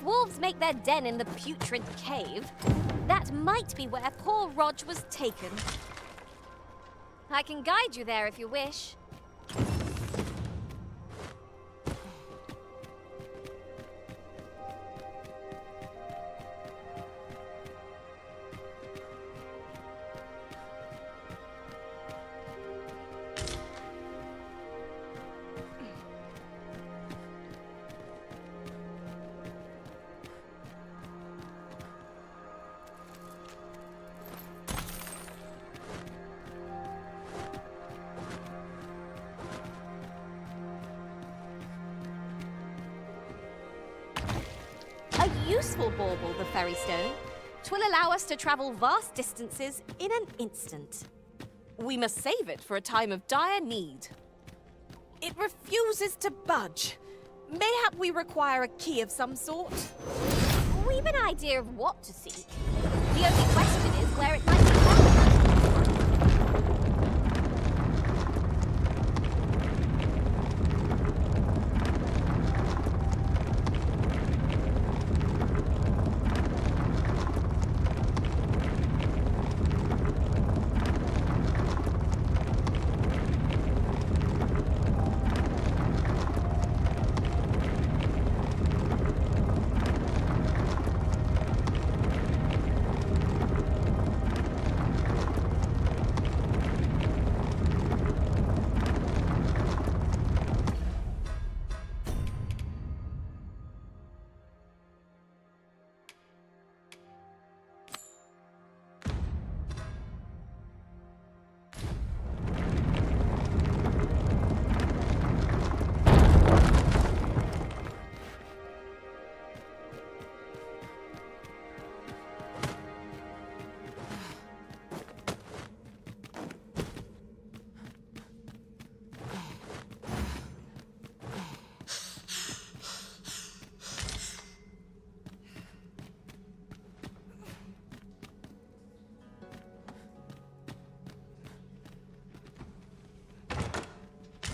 dwarves make their den in the putrid cave, that might be where poor Rog was taken. I can guide you there if you wish. Useful bauble, the ferry stone. 'Twill allow us to travel vast distances in an instant. We must save it for a time of dire need. It refuses to budge. Mayhap we require a key of some sort? We've an idea of what to seek. The only question is where it might be found.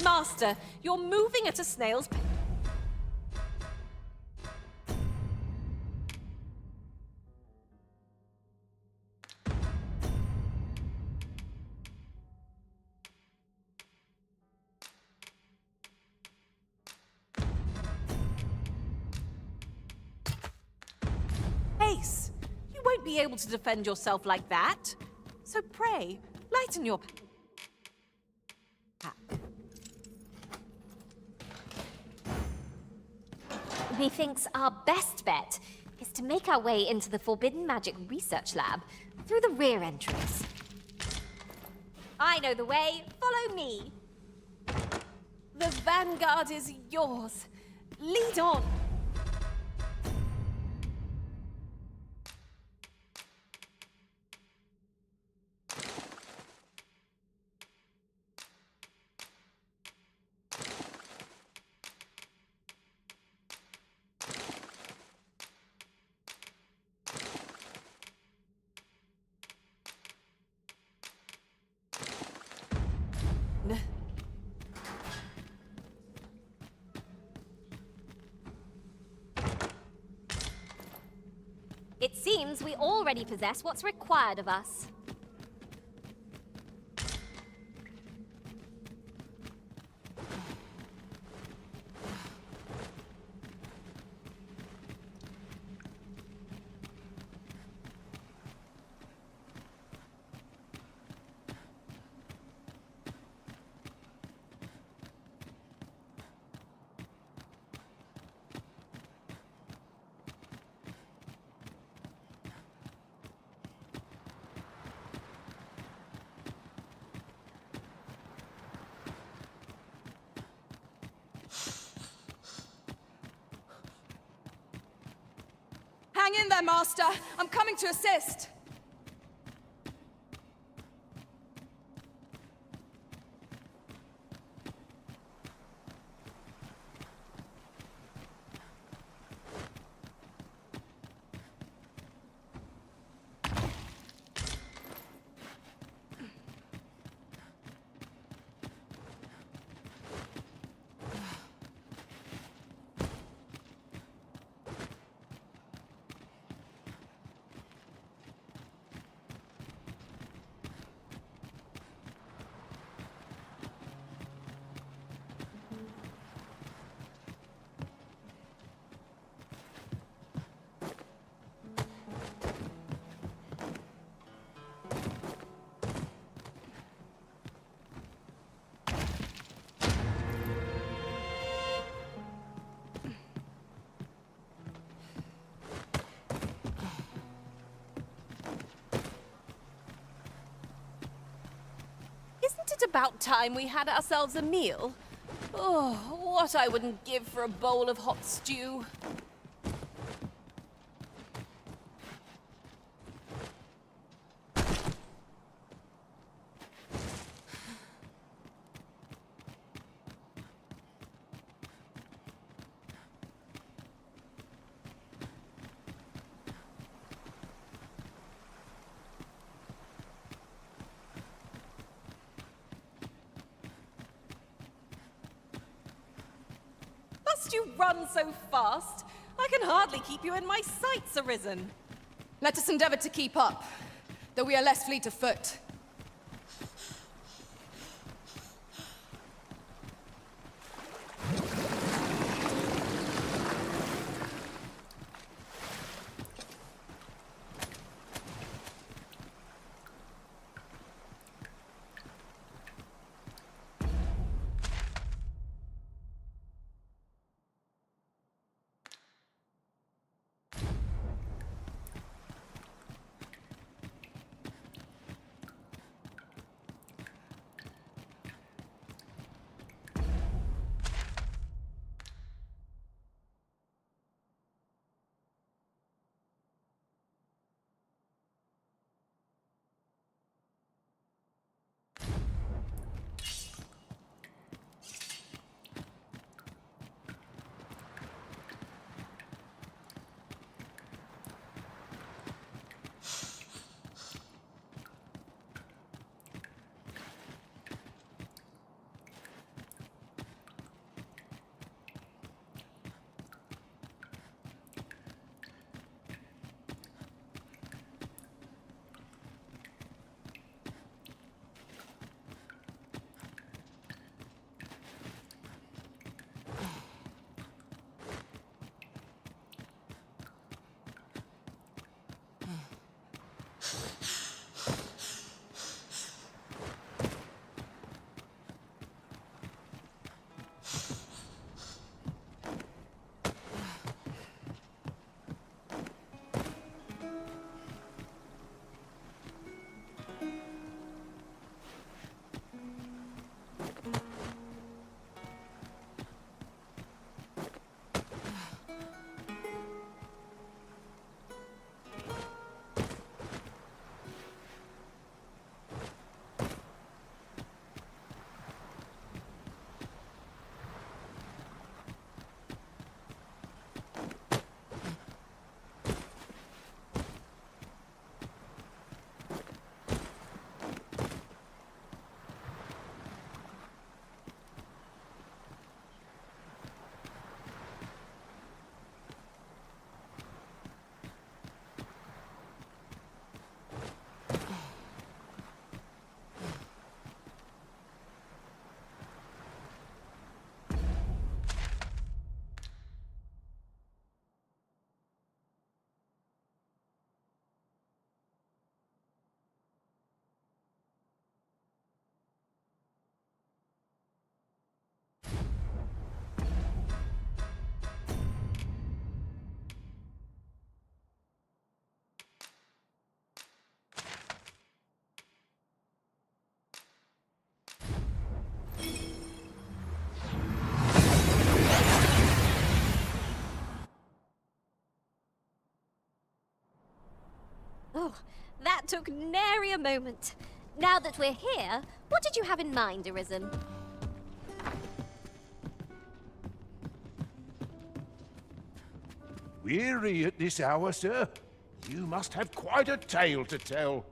Master, you're moving at a snail's pace. Ace, you won't be able to defend yourself like that. So pray, lighten your pack. Methinks our best bet is to make our way into the Forbidden Magic Research Lab through the rear entrance. I know the way. Follow me. The vanguard is yours. Lead on. It seems we already possess what's required of us. Hang in there, Master. I'm coming to assist. Just about time we had ourselves a meal. Oh, what I wouldn't give for a bowl of hot stew. Must you run so fast? I can hardly keep you in my sights, Arisen. Let us endeavor to keep up, though we are less fleet of foot. Oh, that took nary a moment. Now that we're here, what did you have in mind, Arisen? Weary at this hour, sir? You must have quite a tale to tell.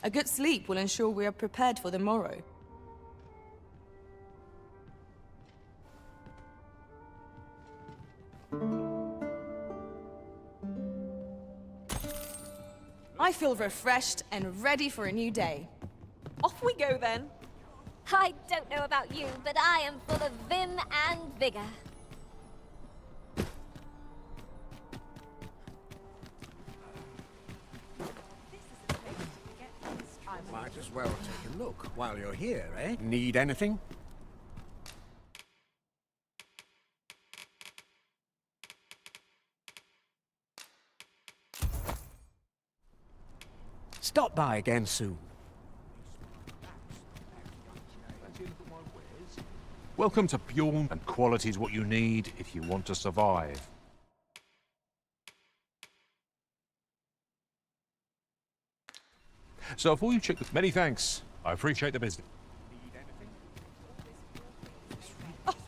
A good sleep will ensure we are prepared for the morrow. I feel refreshed and ready for a new day. Off we go then. I don't know about you, but I am full of vim and vigor. Might as well take a look while you're here, eh? Need anything? Stop by again soon. Welcome to Bjorn, and quality is what you need if you want to survive. So before you check the... Many thanks. I appreciate the business.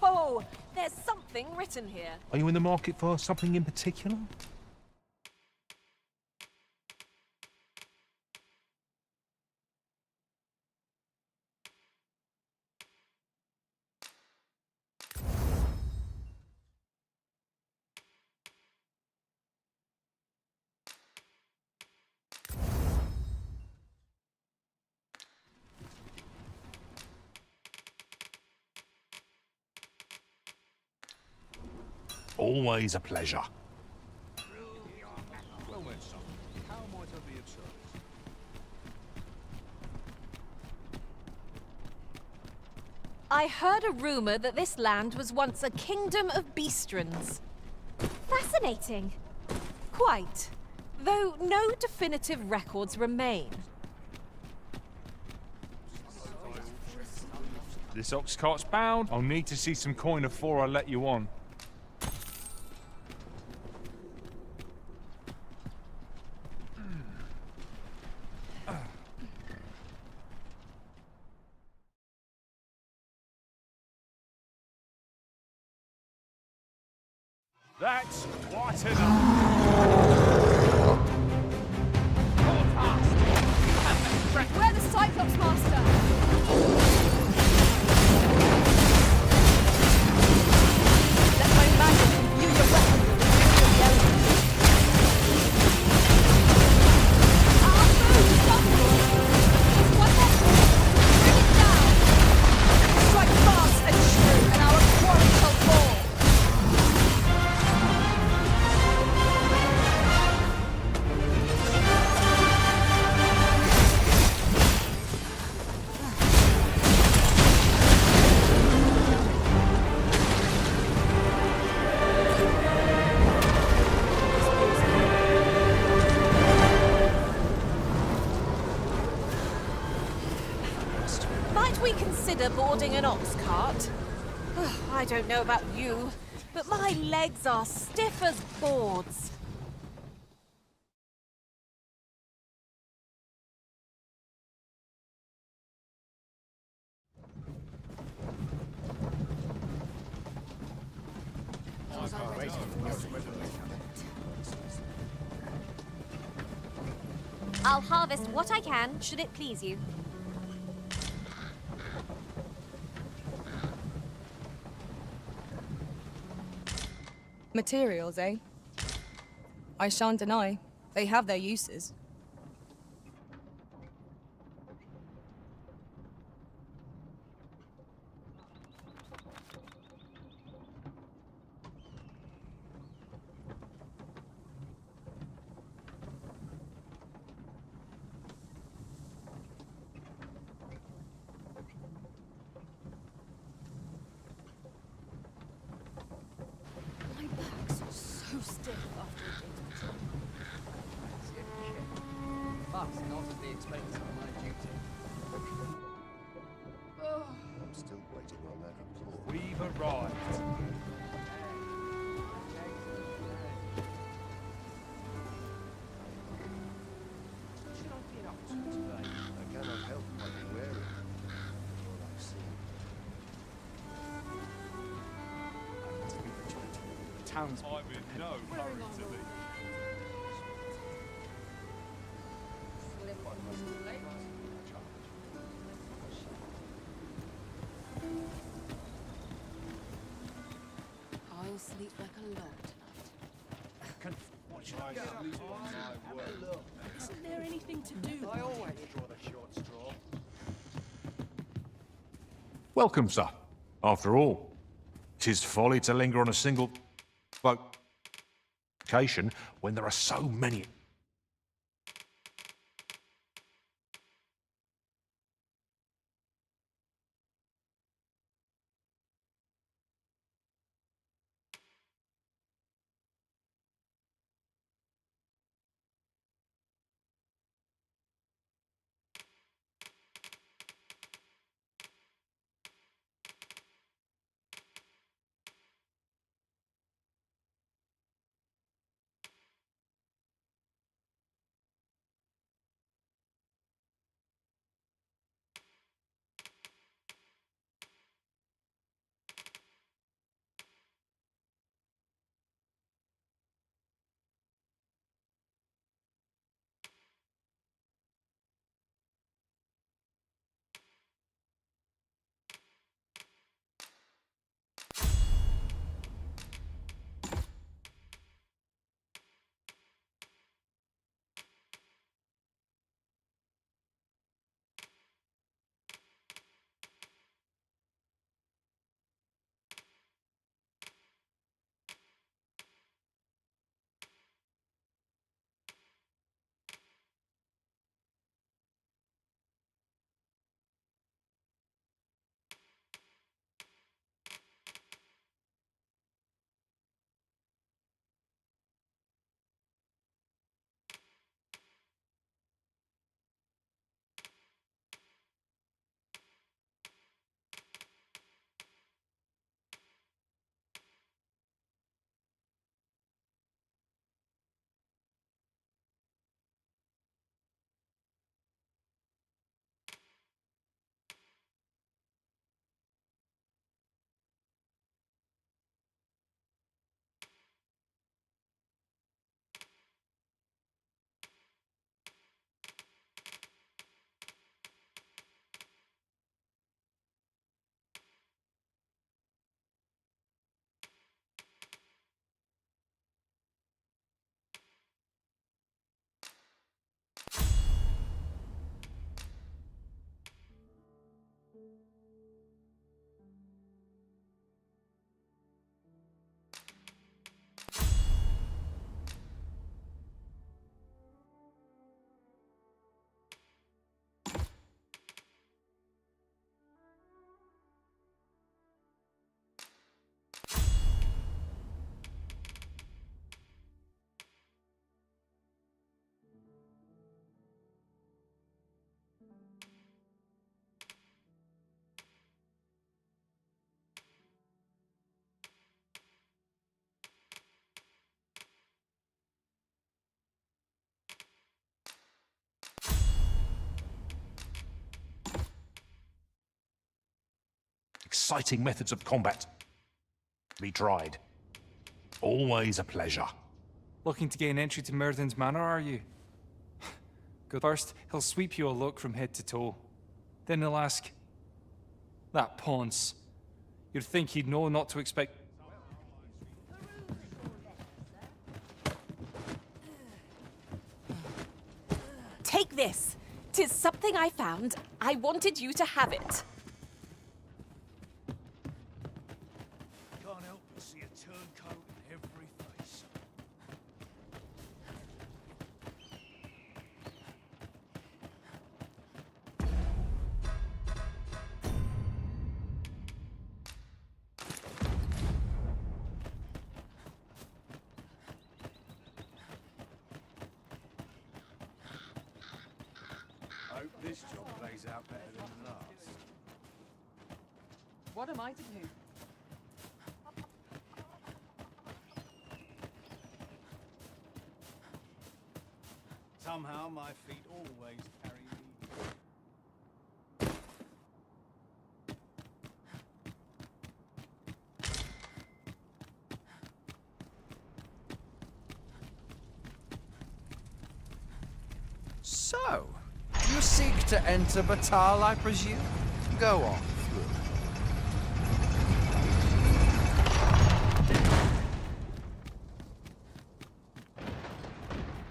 Oh, there's something written here. Are you in the market for something in particular? Always a pleasure. Well then, son, how might I be of service? I heard a rumor that this land was once a kingdom of beastrons. Fascinating. Quite. Though no definitive records remain. This ox cart's bound. I'll need to see some coin before I let you on. That's quite enough. We're the Cyclops Master! Let my magic imbue your weapon with the elements. Our food is possible! Just one more. Bring it down! Strike fast and true, and our quarry shall fall! Might we consider boarding an ox cart? I don't know about you, but my legs are stiff as boards. I'll harvest what I can, should it please you. Materials, eh? I shan't deny. They have their uses. So stiff after a day's patrol. But not at the expense of my duty. I'm still waiting on that applause. We've arrived. Should I get up to today? I cannot help but be wary of what I've seen. I'm in no hurry to leave. Slip on was late. Isn't there anything to do? I always draw the short straw. Welcome, sir. After all, 'tis folly to linger on a single location when there are so many. Exciting methods of combat. Be tried. Always a pleasure. Looking to gain entry to Myrddin's Manor, are you? Good. First, he'll sweep you a look from head to toe. Then he'll ask, "That Ponce." You'd think he'd know not to expect... Take this. 'Tis something I found. I wanted you to have it. Can't help but see a turncoat in every face. Hope this job plays out better than the last. What am I to do? Somehow my feet always carry me. So, you seek to enter Batal, I presume? Go on through.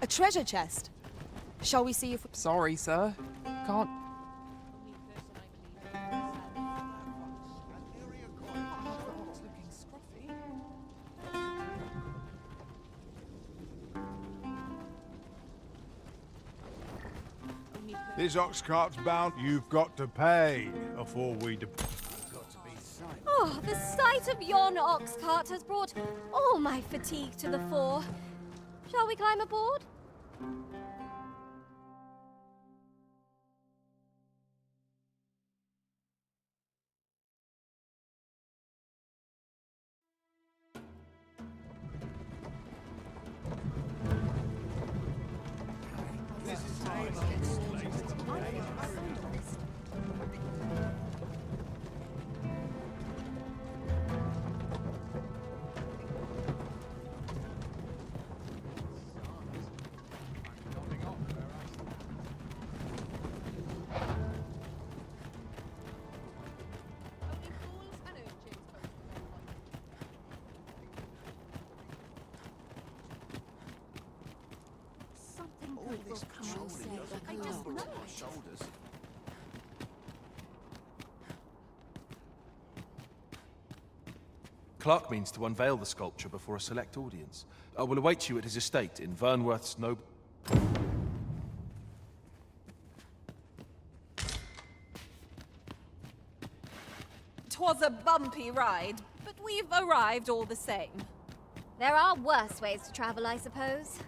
A treasure chest. Shall we see if... Sorry, sir. Can't... This ox cart's bound. You've got to pay before we depart. Oh, the sight of yon ox cart has brought all my fatigue to the fore. Shall we climb aboard? Clark means to unveil the sculpture before a select audience. I will await you at his estate in Vernworth's noble... 'Twas a bumpy ride, but we've arrived all the same. There are worse ways to travel, I suppose.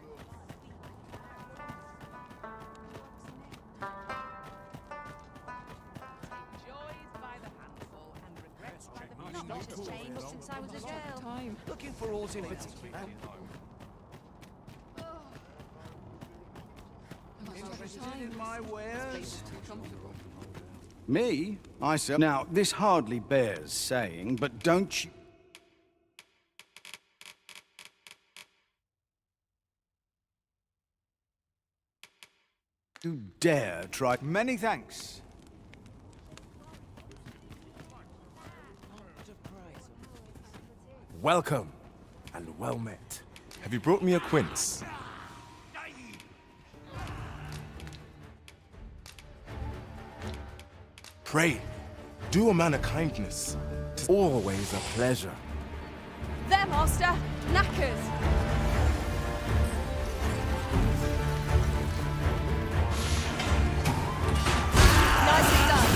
Since I was in jail. Looking for alternatives. Interested in my wares? Me? I sell. Now, this hardly bears saying, but don't you... You dare try... Many thanks. Welcome, and well met. Have you brought me a quince? Pray, do a man a kindness. 'Tis always a pleasure. There, master! Knackers! Nicely done!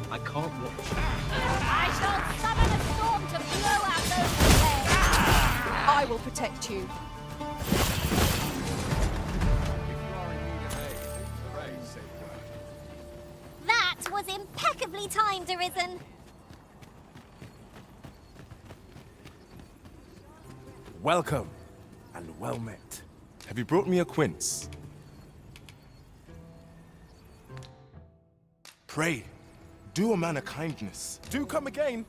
I can't watch. I shall summon a storm to blow out those flames. I will protect you. That was impeccably timed, Arisen. Welcome, and well met. Have you brought me a quince? Pray, do a man a kindness. Do come again.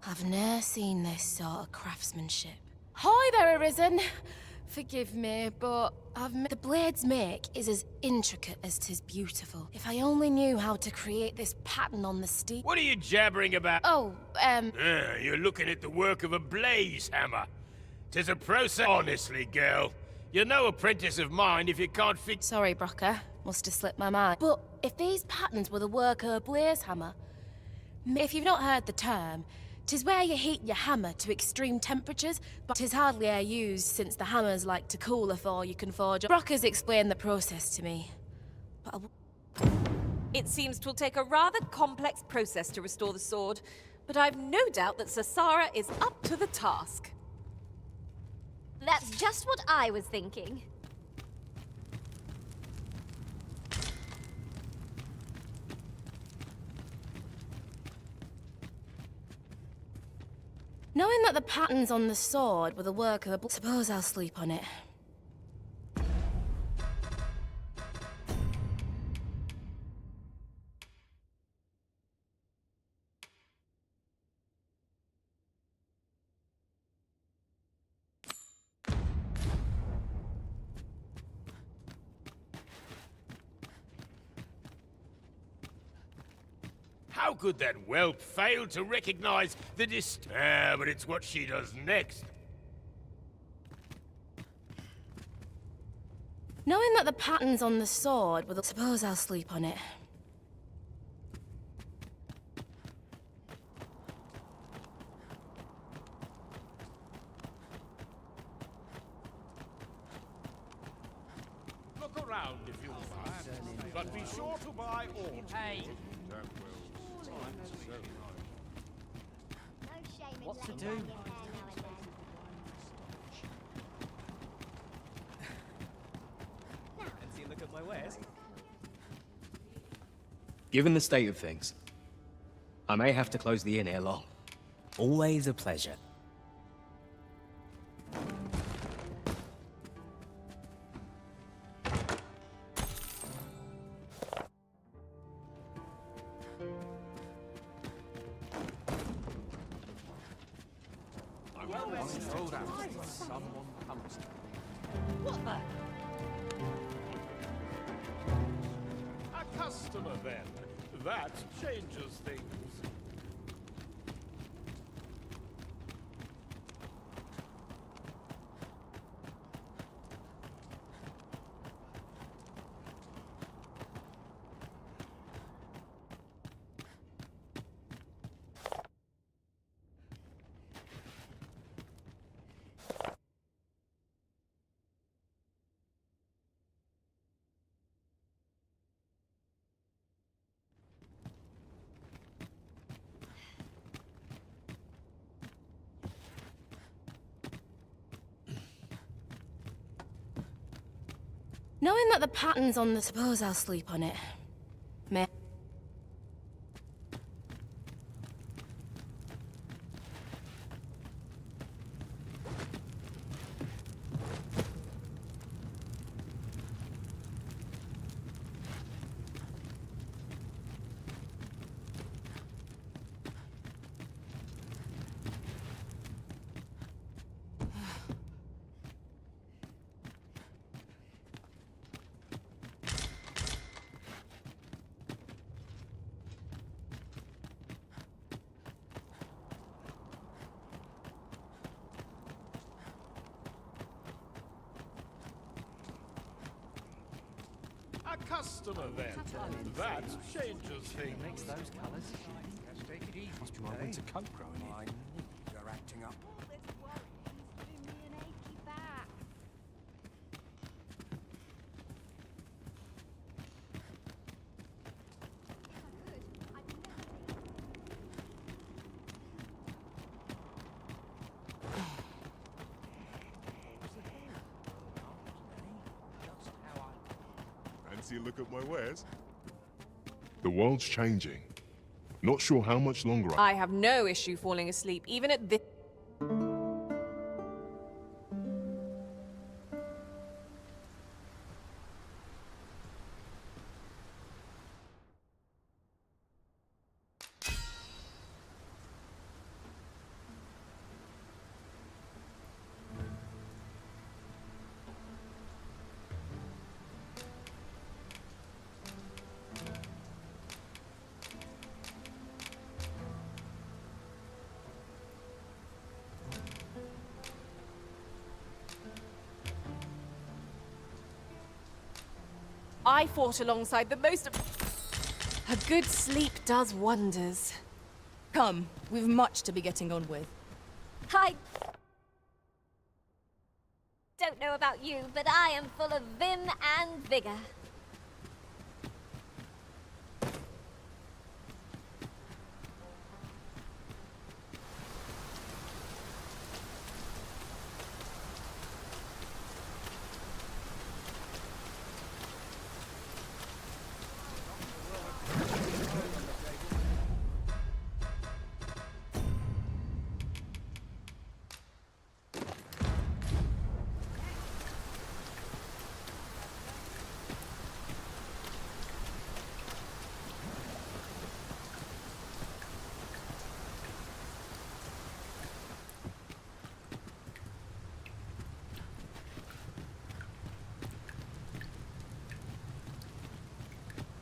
I've ne'er seen this sort of craftsmanship. Hi there, Arisen. Forgive me, but the blade's make is as intricate as 'tis beautiful. If I only knew how to create this pattern on the steel. What are you jabbering about? Oh, You're looking at the work of a blaze hammer. 'Tis a process. Honestly, girl, you're no apprentice of mine if you can't fix. Sorry, Brocker. Must have slipped my mind. But if these patterns were the work of a blaze hammer, if you've not heard the term, 'Tis where you heat your hammer to extreme temperatures, but 'tis hardly e'er used since the hammers like to cool afore you can forge. Brock has explained the process to me. But It seems 'twill take a rather complex process to restore the sword, but I've no doubt that Sasara is up to the task. That's just what I was thinking. knowing that the patterns on the sword were the work of a... Suppose I'll sleep on it. How could that whelp fail to recognize the but it's what she does next. Knowing that the patterns on the sword were the... Suppose I'll sleep on it. Look around if you want, but be sure to buy all. Hey. What to do? Fancy a look at my wares? Given the state of things, I may have to close the inn ere long. Always a pleasure. What the? A customer, then. That changes things. Knowing that the patterns on the... Suppose I'll sleep on it. May... A customer, then. That changes things. Makes those colours. Take it easy. Must be my winter coat growing in. You're acting up. Fancy a look at my wares? The world's changing. Not sure how much longer I have no issue falling asleep, even at this... I fought alongside the most... A good sleep does wonders. Come, we've much to be getting on with. I don't know about you, but I am full of vim and vigor.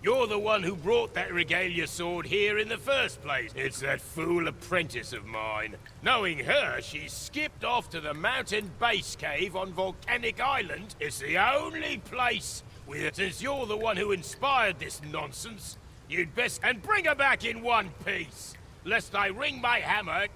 You're the one who brought that regalia sword here in the first place. It's that fool apprentice of mine. Knowing her, she skipped off to the mountain base cave on Volcanic Island. It's the only place with it. Since you're the one who inspired this nonsense, you'd best... And bring her back in one piece, lest I ring my hammer...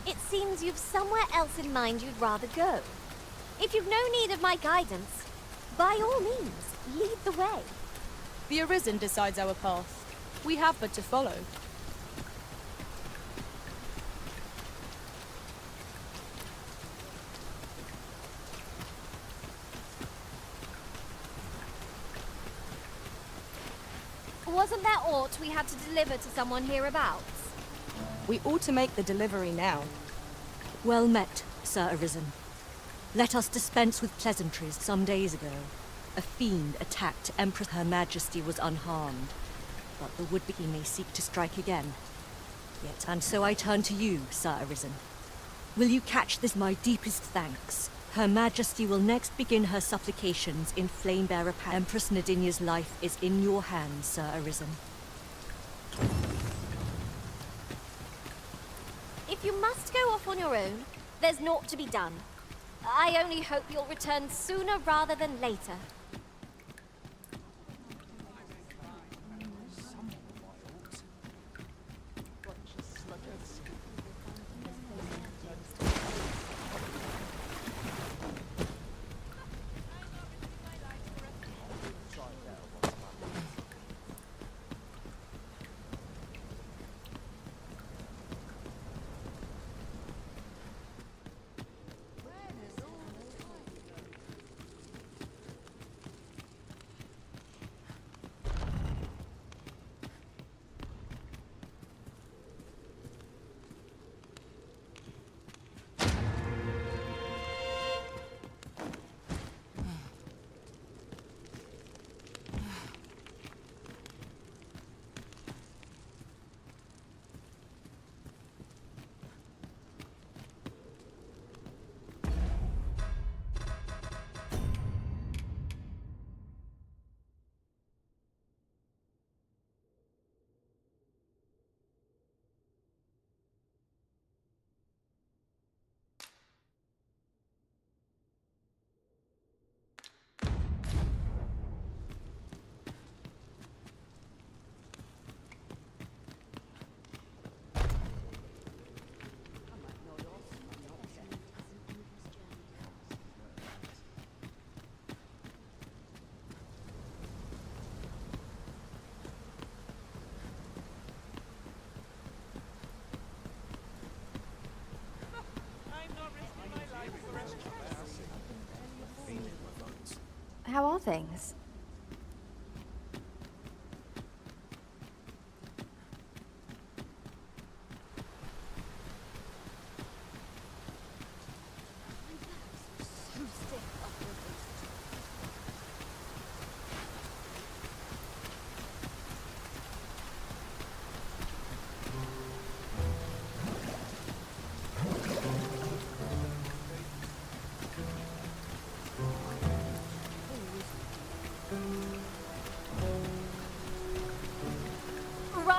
It seems you've somewhere else in mind you'd rather go. If you've no need of my guidance, by all means, lead the way. The Arisen decides our path. We have but to follow. Wasn't there aught we had to deliver to someone hereabouts? We ought to make the delivery now. Well met, Sir Arisen. Let us dispense with pleasantries. Some days ago, a fiend attacked Empress. Her Majesty was unharmed, but the would-be may seek to strike again. Yet, and so I turn to you, Sir Arisen. Will you catch this? My deepest thanks. Her Majesty will next begin her supplications in Flamebearer Pass. Empress Nadinia's life is in your hands, Sir Arisen. If you must go off on your own, there's naught to be done. I only hope you'll return sooner rather than later. How are things?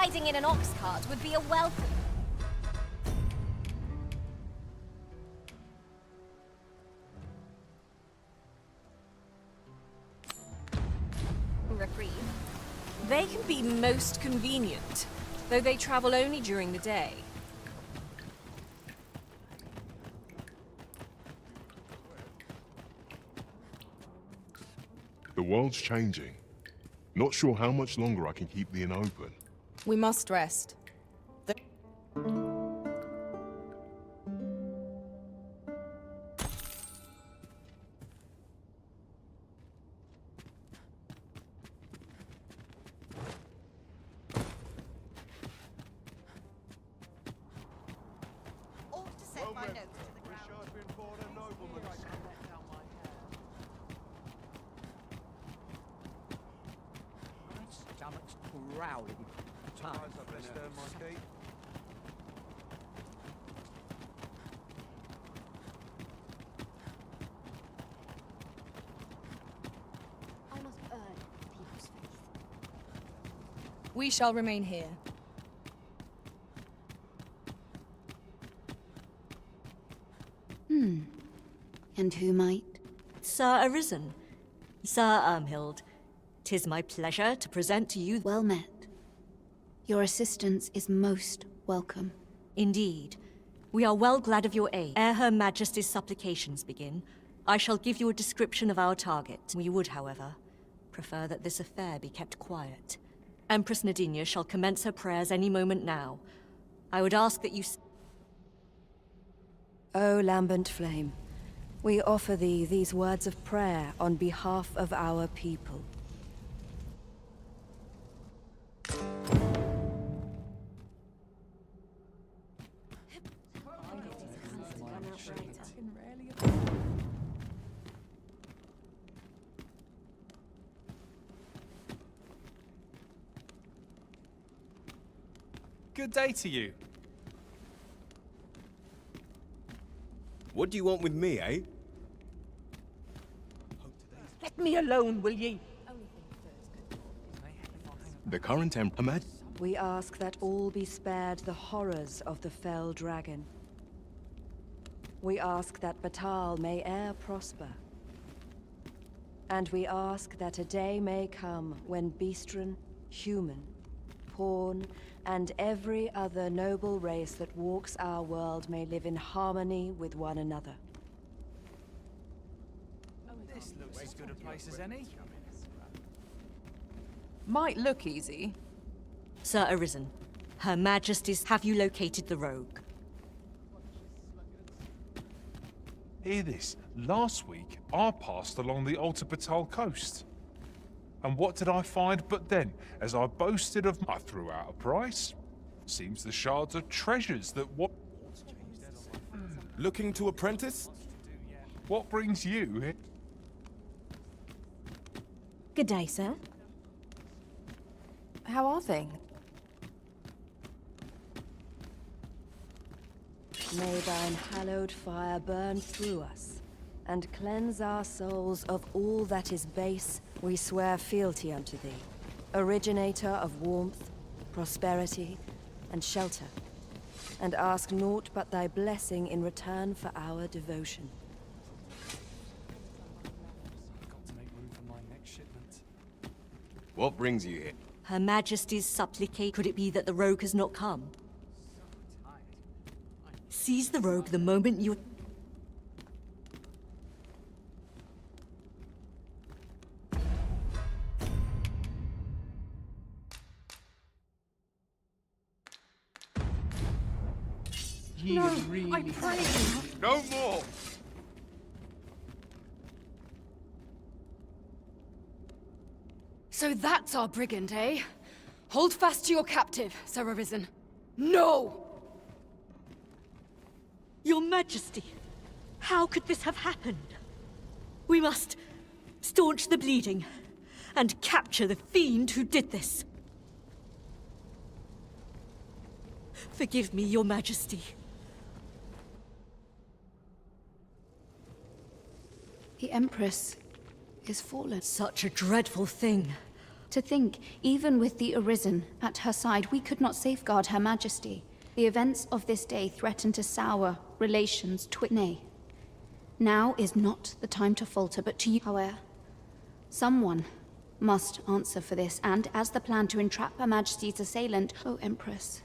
riding in an ox cart would be a welcome. Reprieve. They can be most convenient, though they travel only during the day. The world's changing. Not sure how much longer I can keep the inn open. We must rest. Growling. I must earn people's faith. We shall remain here. And who might? Sir Arisen. Sir Ermhild. 'Tis my pleasure to present to you... Well met. Your assistance is most welcome. Indeed. We are well glad of your aid. Ere Her Majesty's supplications begin, I shall give you a description of our target. We would, however, prefer that this affair be kept quiet. Empress Nadinia shall commence her prayers any moment now. I would ask that you... O lambent flame, we offer thee these words of prayer on behalf of our people. Good day to you. What do you want with me, eh? Let me alone, will ye? The current Emperor... We ask that all be spared the horrors of the fell dragon. We ask that Batal may e'er prosper. And we ask that a day may come when Beastren, human, Pawn, and every other noble race that walks our world may live in harmony with one another. This looks as good a place as any. Might look easy. Sir Arisen, Her Majesty's... Have you located the rogue? Hear this. Last week, I passed along the Alta Batal coast. And what did I find but then, as I boasted of... I threw out a price. Seems the shards are treasures that what... Looking to apprentice? What brings you here? Good day, sir. How are things? May thine hallowed fire burn through us, and cleanse our souls of all that is base. We swear fealty unto thee, originator of warmth, prosperity, and shelter, and ask naught but thy blessing in return for our devotion. Got to make room for my next shipment. What brings you here? Her Majesty's supplicate. Could it be that the rogue has not come? Seize the rogue the moment you... No, I pray you. No more! So that's our brigand, eh? Hold fast to your captive, Sir Arisen. No! Your Majesty, how could this have happened? We must staunch the bleeding and capture the fiend who did this. Forgive me, Your Majesty. The Empress is fallen. Such a dreadful thing. To think, even with the Arisen at her side, we could not safeguard Her Majesty. The events of this day threaten to sour relations Nay. Now is not the time to falter, but to you, however. Someone must answer for this, and as the plan to entrap Her Majesty's assailant, O Empress,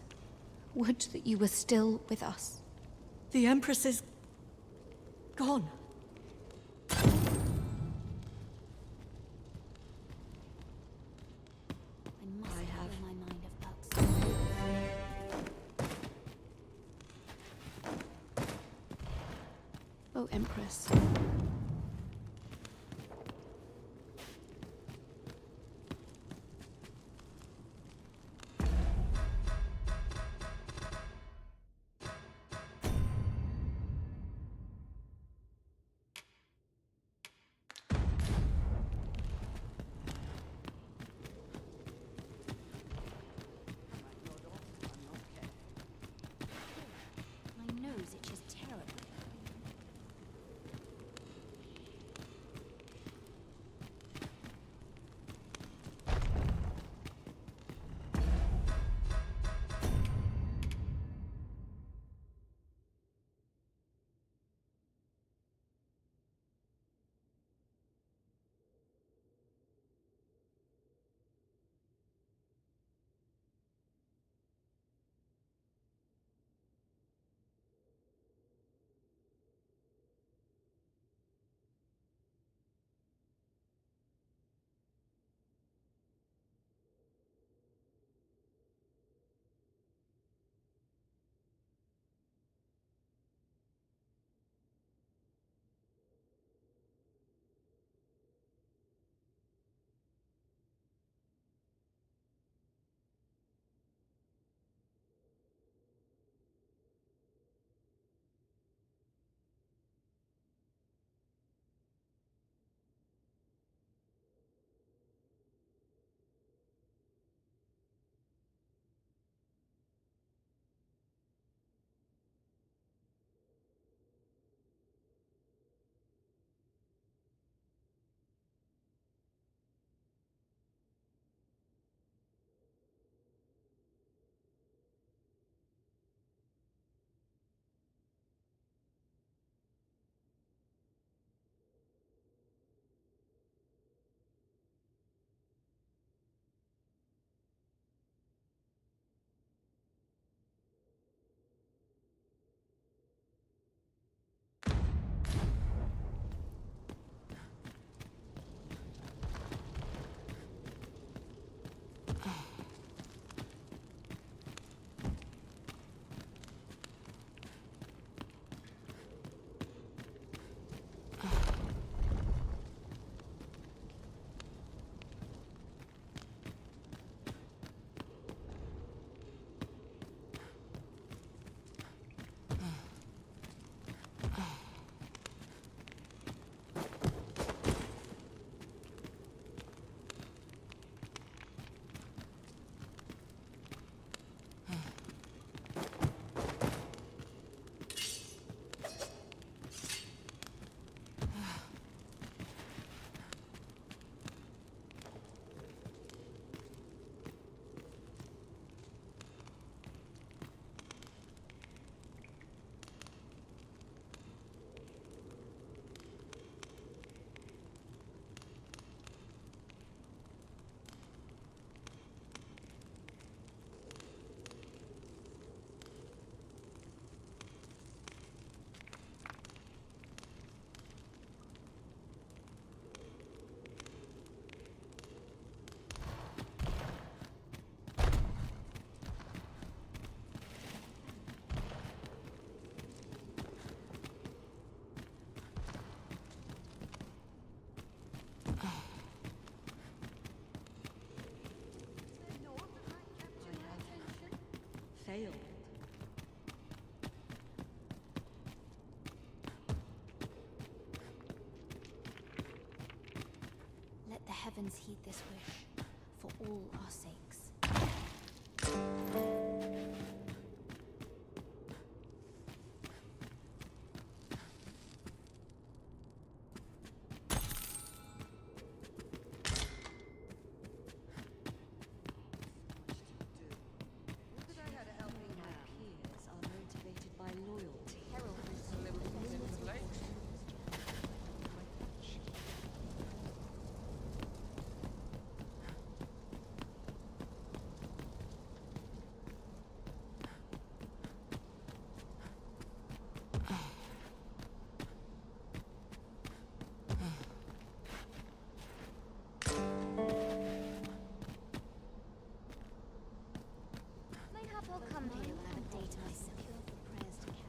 would that you were still with us. The Empress is gone. O Empress. My nose itches terribly. Failed. Let the heavens heed this wish, for all our sakes. will come here when I'm a day to myself. For prayers to carry.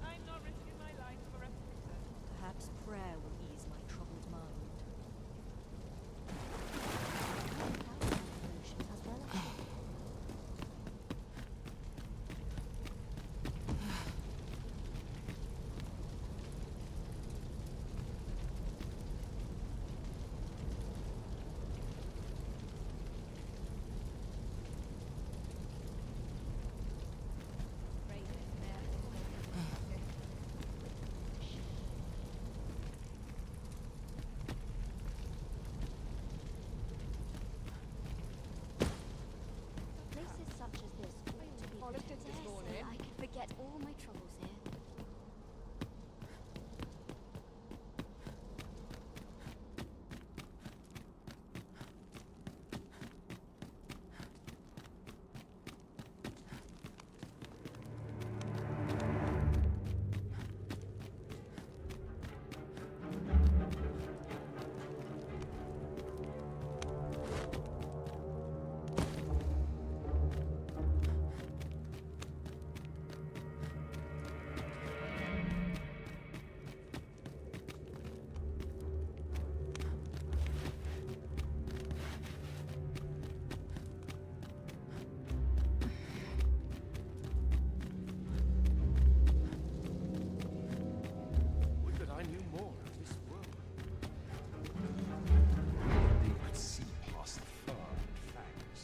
I'm not risking my life for a flitter. Perhaps prayer will ease my troubled mind. Places such as this ought to be Polished it this morning. I could forget all my troubles here. Would that I knew more of this world. They could see past the fur and fangs.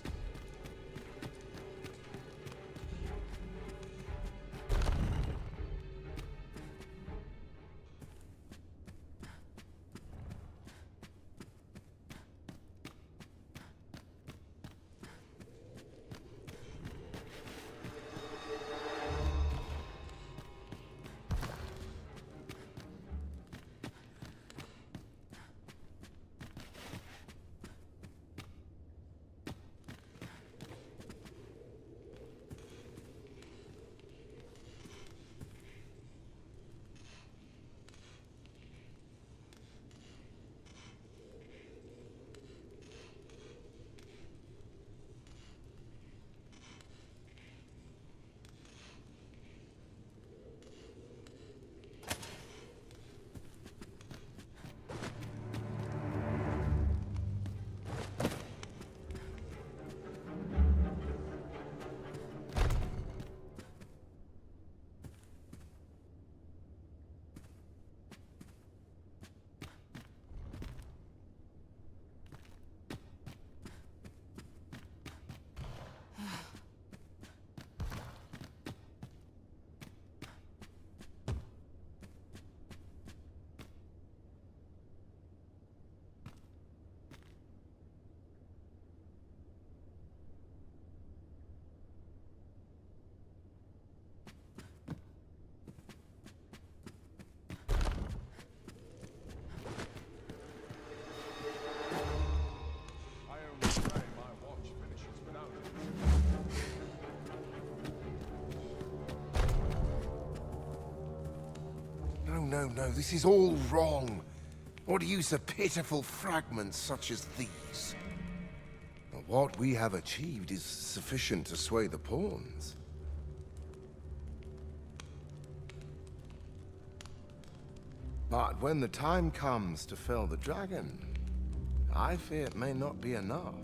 No, this is all wrong. What use of pitiful fragments such as these? What we have achieved is sufficient to sway the pawns. But when the time comes to fell the dragon, I fear it may not be enough.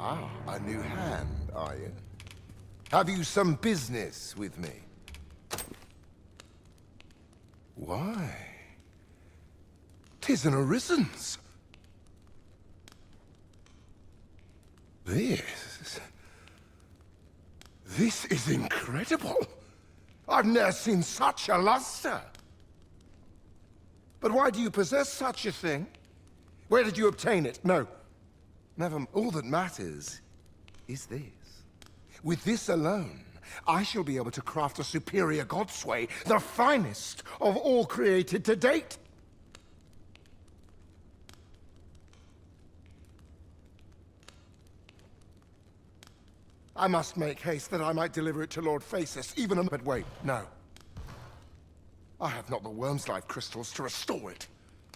Ah, a new hand, are you? Have you some business with me? Why? 'Tis an Arisen's. This is incredible. I've never seen such a luster. But why do you possess such a thing? Where did you obtain it? No. All that matters is this. With this alone, I shall be able to craft a superior godsway, the finest of all created to date. I must make haste that I might deliver it to Lord Phasis, but wait, no. I have not the worm's life crystals to restore it.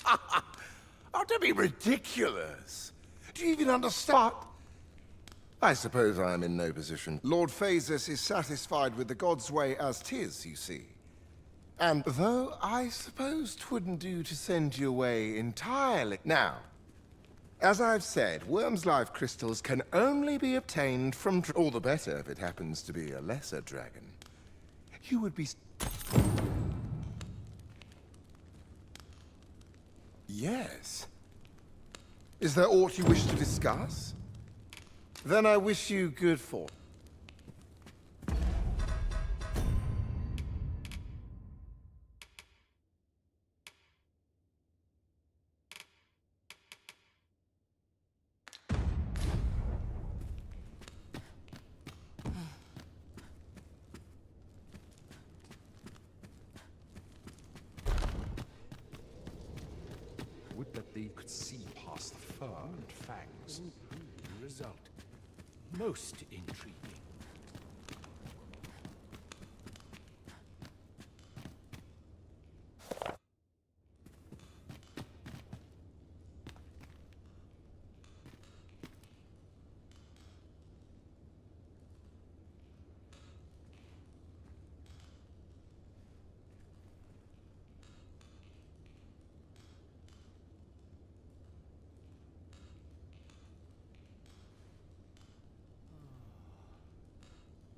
Oh, don't be ridiculous. Do you even understand? I suppose I am in no position. Lord Phasis is satisfied with the God's way as 'tis, you see. And though I suppose 'twouldn't do to send you away entirely. Now, as I've said, worm's life crystals can only be obtained from all the better if it happens to be a lesser dragon. You would be... Yes. Is there aught you wish to discuss? Then I wish you good fortune. Would that they could see past the fur and fangs. The result. Most intriguing.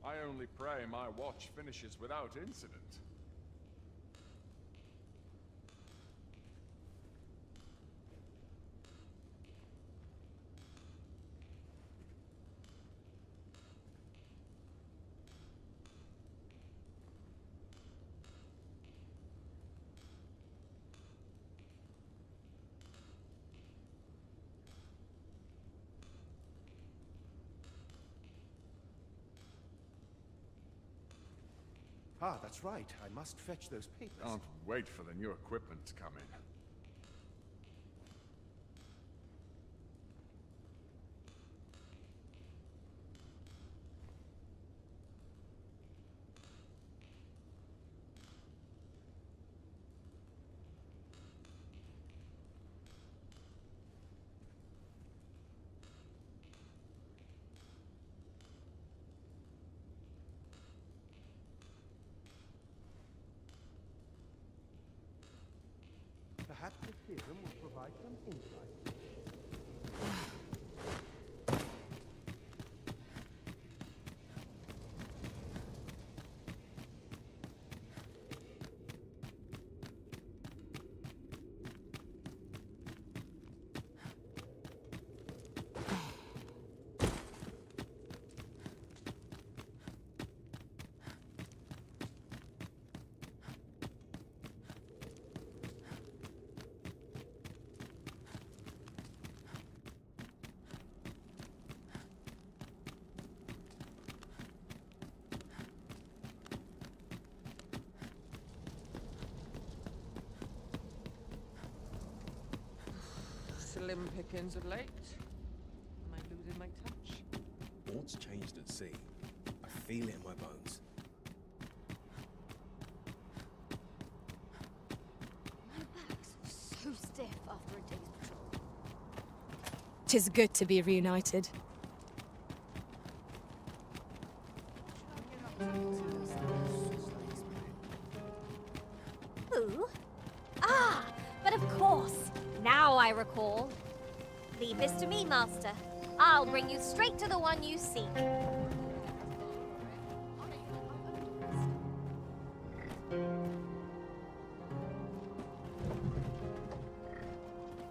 I only pray my watch finishes without incident. Ah, that's right. I must fetch those papers. Can't wait for the new equipment to come in. Perhaps the theorem will provide some insight. Slim pickings of late. Am I losing my touch? What's changed at sea? I feel it in my bones. My back's so stiff after a day's patrol. 'Tis good to be reunited. Who? Ah, but of course. Now I recall. Leave this to me, Master. I'll bring you straight to the one you seek.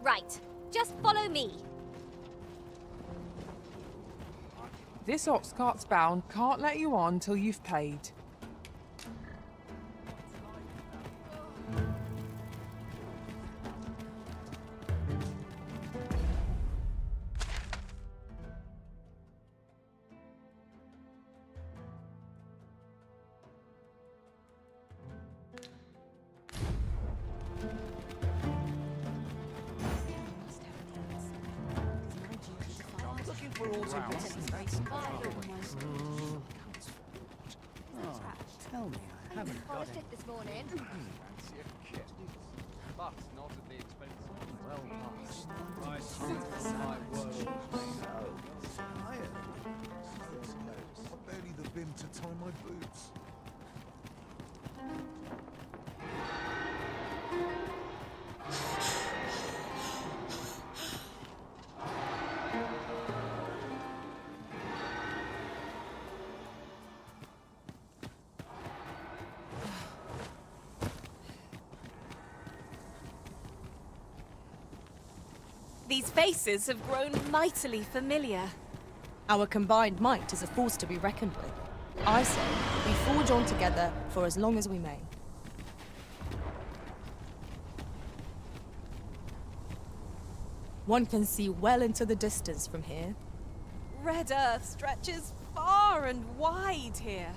Right. Just follow me. This ox cart's bound. Can't let you on till you've paid. We're all too Tell me, I haven't got it. This morning. Fancy a kit, but not at the expense of Well past. my time, my world. Tired. I've barely the bim to tie my boots. These faces have grown mightily familiar. Our combined might is a force to be reckoned with. I say, we forge on together for as long as we may. One can see well into the distance from here. Red Earth stretches far and wide here.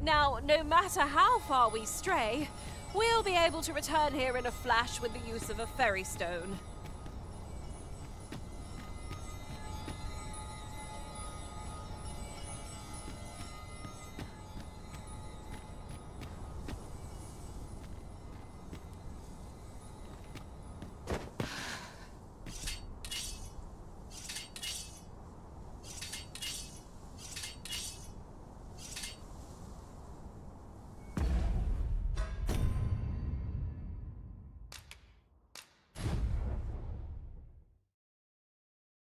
Now, no matter how far we stray, we'll be able to return here in a flash with the use of a ferry stone.